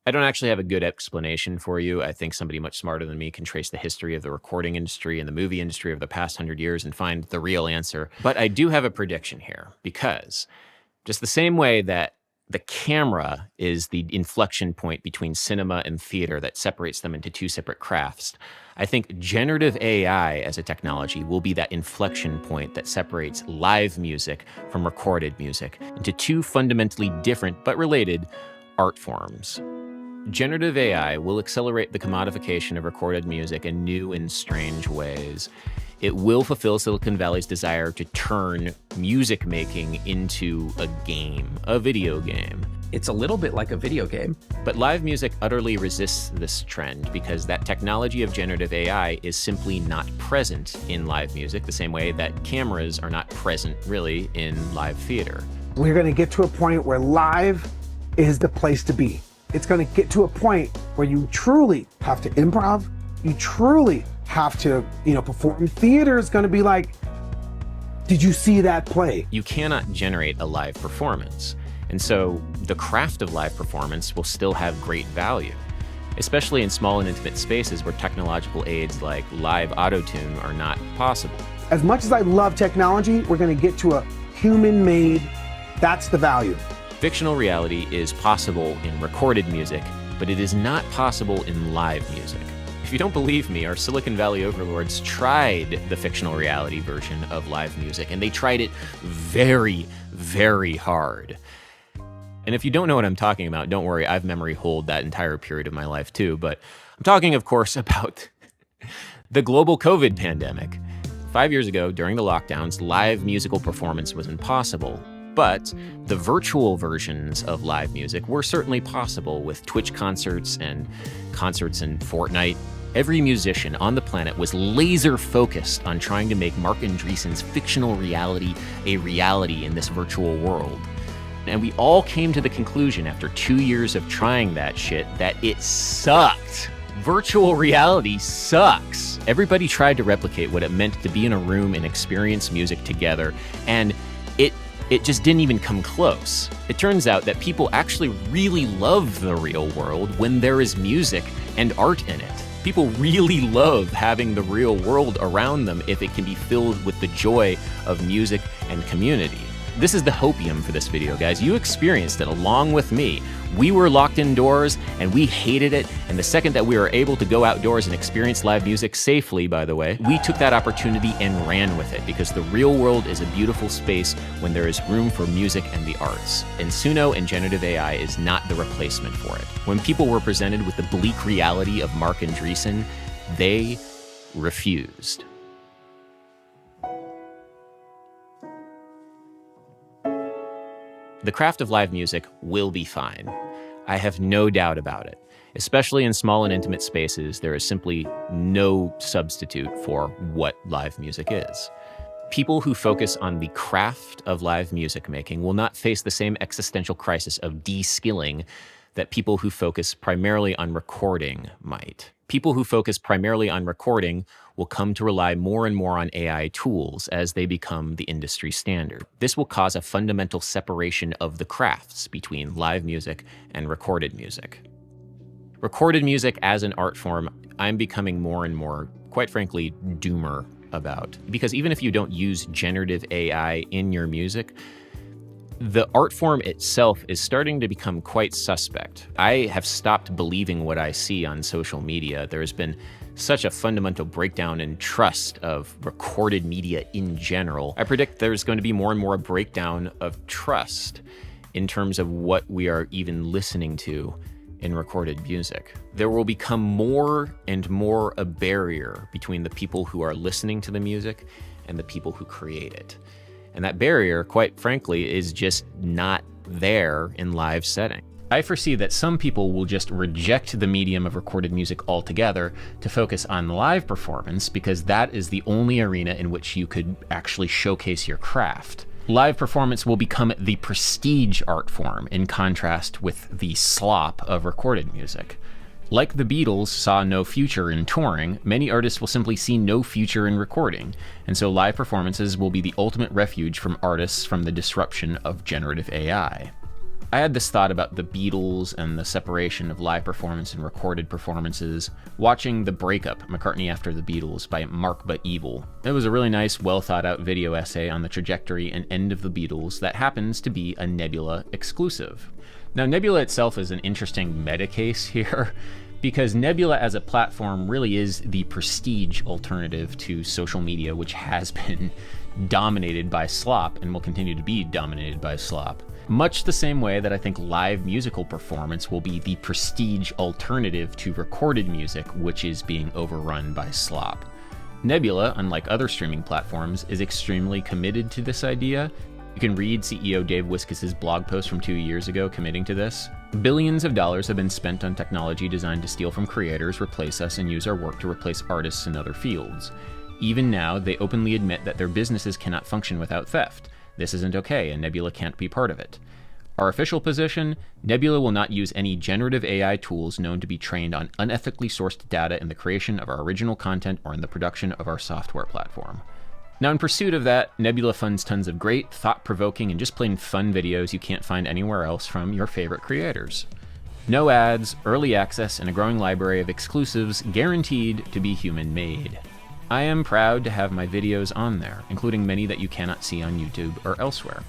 I don't actually have a good explanation for you. I think somebody much smarter than me can trace the history of the recording industry and the movie industry over the past 100 years and find the real answer. But I do have a prediction here, because just the same way that the camera is the inflection point between cinema and theater that separates them into two separate crafts, I think generative AI as a technology will be that inflection point that separates live music from recorded music into two fundamentally different but related art forms. Generative AI will accelerate the commodification of recorded music in new and strange ways. It will fulfill Silicon Valley's desire to turn music making into a game, a video game. It's a little bit like a video game. But live music utterly resists this trend because that technology of generative AI is simply not present in live music, the same way that cameras are not present really in live theater. We're going to get to a point where live is the place to be. It's going to get to a point where you truly have to improv. You truly have to, perform. Theater is going to be like, did you see that play? You cannot generate a live performance. And so the craft of live performance will still have great value, especially in small and intimate spaces where technological aids like live auto-tune are not possible. As much as I love technology, we're going to get to a human-made, that's the value. Fictional reality is possible in recorded music, but it is not possible in live music. If you don't believe me, our Silicon Valley overlords tried the fictional reality version of live music, and they tried it very, very hard. And if you don't know what I'm talking about, don't worry, I've memory holed that entire period of my life too, but I'm talking, of course, about the global COVID pandemic. 5 years ago, during the lockdowns, live musical performance was impossible. But the virtual versions of live music were certainly possible with Twitch concerts and concerts in Fortnite. Every musician on the planet was laser focused on trying to make Mark Andreessen's fictional reality a reality in this virtual world. And we all came to the conclusion after 2 years of trying that shit that it sucked. Virtual reality sucks. Everybody tried to replicate what it meant to be in a room and experience music together, and it just didn't even come close. It turns out that people actually really love the real world when there is music and art in it. People really love having the real world around them if it can be filled with the joy of music and community. This is the hopium for this video, guys. You experienced it along with me. We were locked indoors and we hated it. And the second that we were able to go outdoors and experience live music safely, by the way, we took that opportunity and ran with it, because the real world is a beautiful space when there is room for music and the arts. And Suno and generative AI is not the replacement for it. When people were presented with the bleak reality of Mark Andreessen, they refused. The craft of live music will be fine. I have no doubt about it. Especially in small and intimate spaces, there is simply no substitute for what live music is. People who focus on the craft of live music making will not face the same existential crisis of deskilling that people who focus primarily on recording might. People who focus primarily on recording will come to rely more and more on AI tools as they become the industry standard. This will cause a fundamental separation of the crafts between live music and recorded music. Recorded music as an art form, I'm becoming more and more, quite frankly, doomer about. Because even if you don't use generative AI in your music, the art form itself is starting to become quite suspect. I have stopped believing what I see on social media. There has been such a fundamental breakdown in trust of recorded media in general. I predict there's going to be more and more a breakdown of trust in terms of what we are even listening to in recorded music. There will become more and more a barrier between the people who are listening to the music and the people who create it. And that barrier, quite frankly, is just not there in live setting. I foresee that some people will just reject the medium of recorded music altogether to focus on live performance, because that is the only arena in which you could actually showcase your craft. Live performance will become the prestige art form in contrast with the slop of recorded music. Like the Beatles saw no future in touring, many artists will simply see no future in recording, and so live performances will be the ultimate refuge from artists from the disruption of generative AI. I had this thought about the Beatles and the separation of live performance and recorded performances, watching The Breakup, McCartney After the Beatles by Mark But Evil. It was a really nice, well thought out video essay on the trajectory and end of the Beatles that happens to be a Nebula exclusive. Now, Nebula itself is an interesting meta case here, because Nebula as a platform really is the prestige alternative to social media, which has been dominated by slop and will continue to be dominated by slop. Much the same way that I think live musical performance will be the prestige alternative to recorded music, which is being overrun by slop. Nebula, unlike other streaming platforms, is extremely committed to this idea. You can read CEO Dave Wiskus' blog post from 2 years ago committing to this. Billions of dollars have been spent on technology designed to steal from creators, replace us, and use our work to replace artists in other fields. Even now, they openly admit that their businesses cannot function without theft. This isn't okay, and Nebula can't be part of it. Our official position: Nebula will not use any generative AI tools known to be trained on unethically sourced data in the creation of our original content or in the production of our software platform. Now, in pursuit of that, Nebula funds tons of great, thought-provoking, and just plain fun videos you can't find anywhere else from your favorite creators. No ads, early access, and a growing library of exclusives guaranteed to be human-made. I am proud to have my videos on there, including many that you cannot see on YouTube or elsewhere.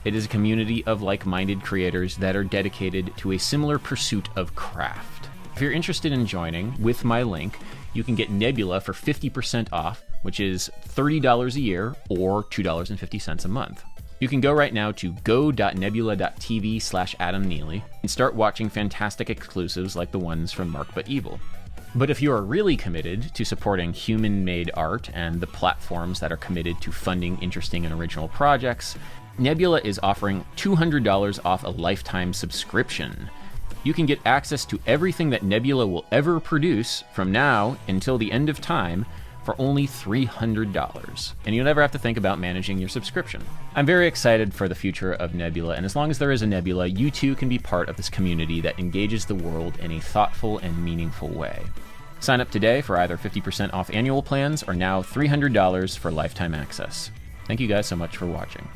It is a community of like-minded creators that are dedicated to a similar pursuit of craft. If you're interested in joining, with my link, you can get Nebula for 50% off, which is $30 a year or $2.50 a month. You can go right now to go.nebula.tv/Adam Neely and start watching fantastic exclusives like the ones from Mark But Evil. But if you are really committed to supporting human-made art and the platforms that are committed to funding interesting and original projects, Nebula is offering $200 off a lifetime subscription. You can get access to everything that Nebula will ever produce from now until the end of time for only $300, and you'll never have to think about managing your subscription. I'm very excited for the future of Nebula, and as long as there is a Nebula, you too can be part of this community that engages the world in a thoughtful and meaningful way. Sign up today for either 50% off annual plans or now $300 for lifetime access. Thank you guys so much for watching.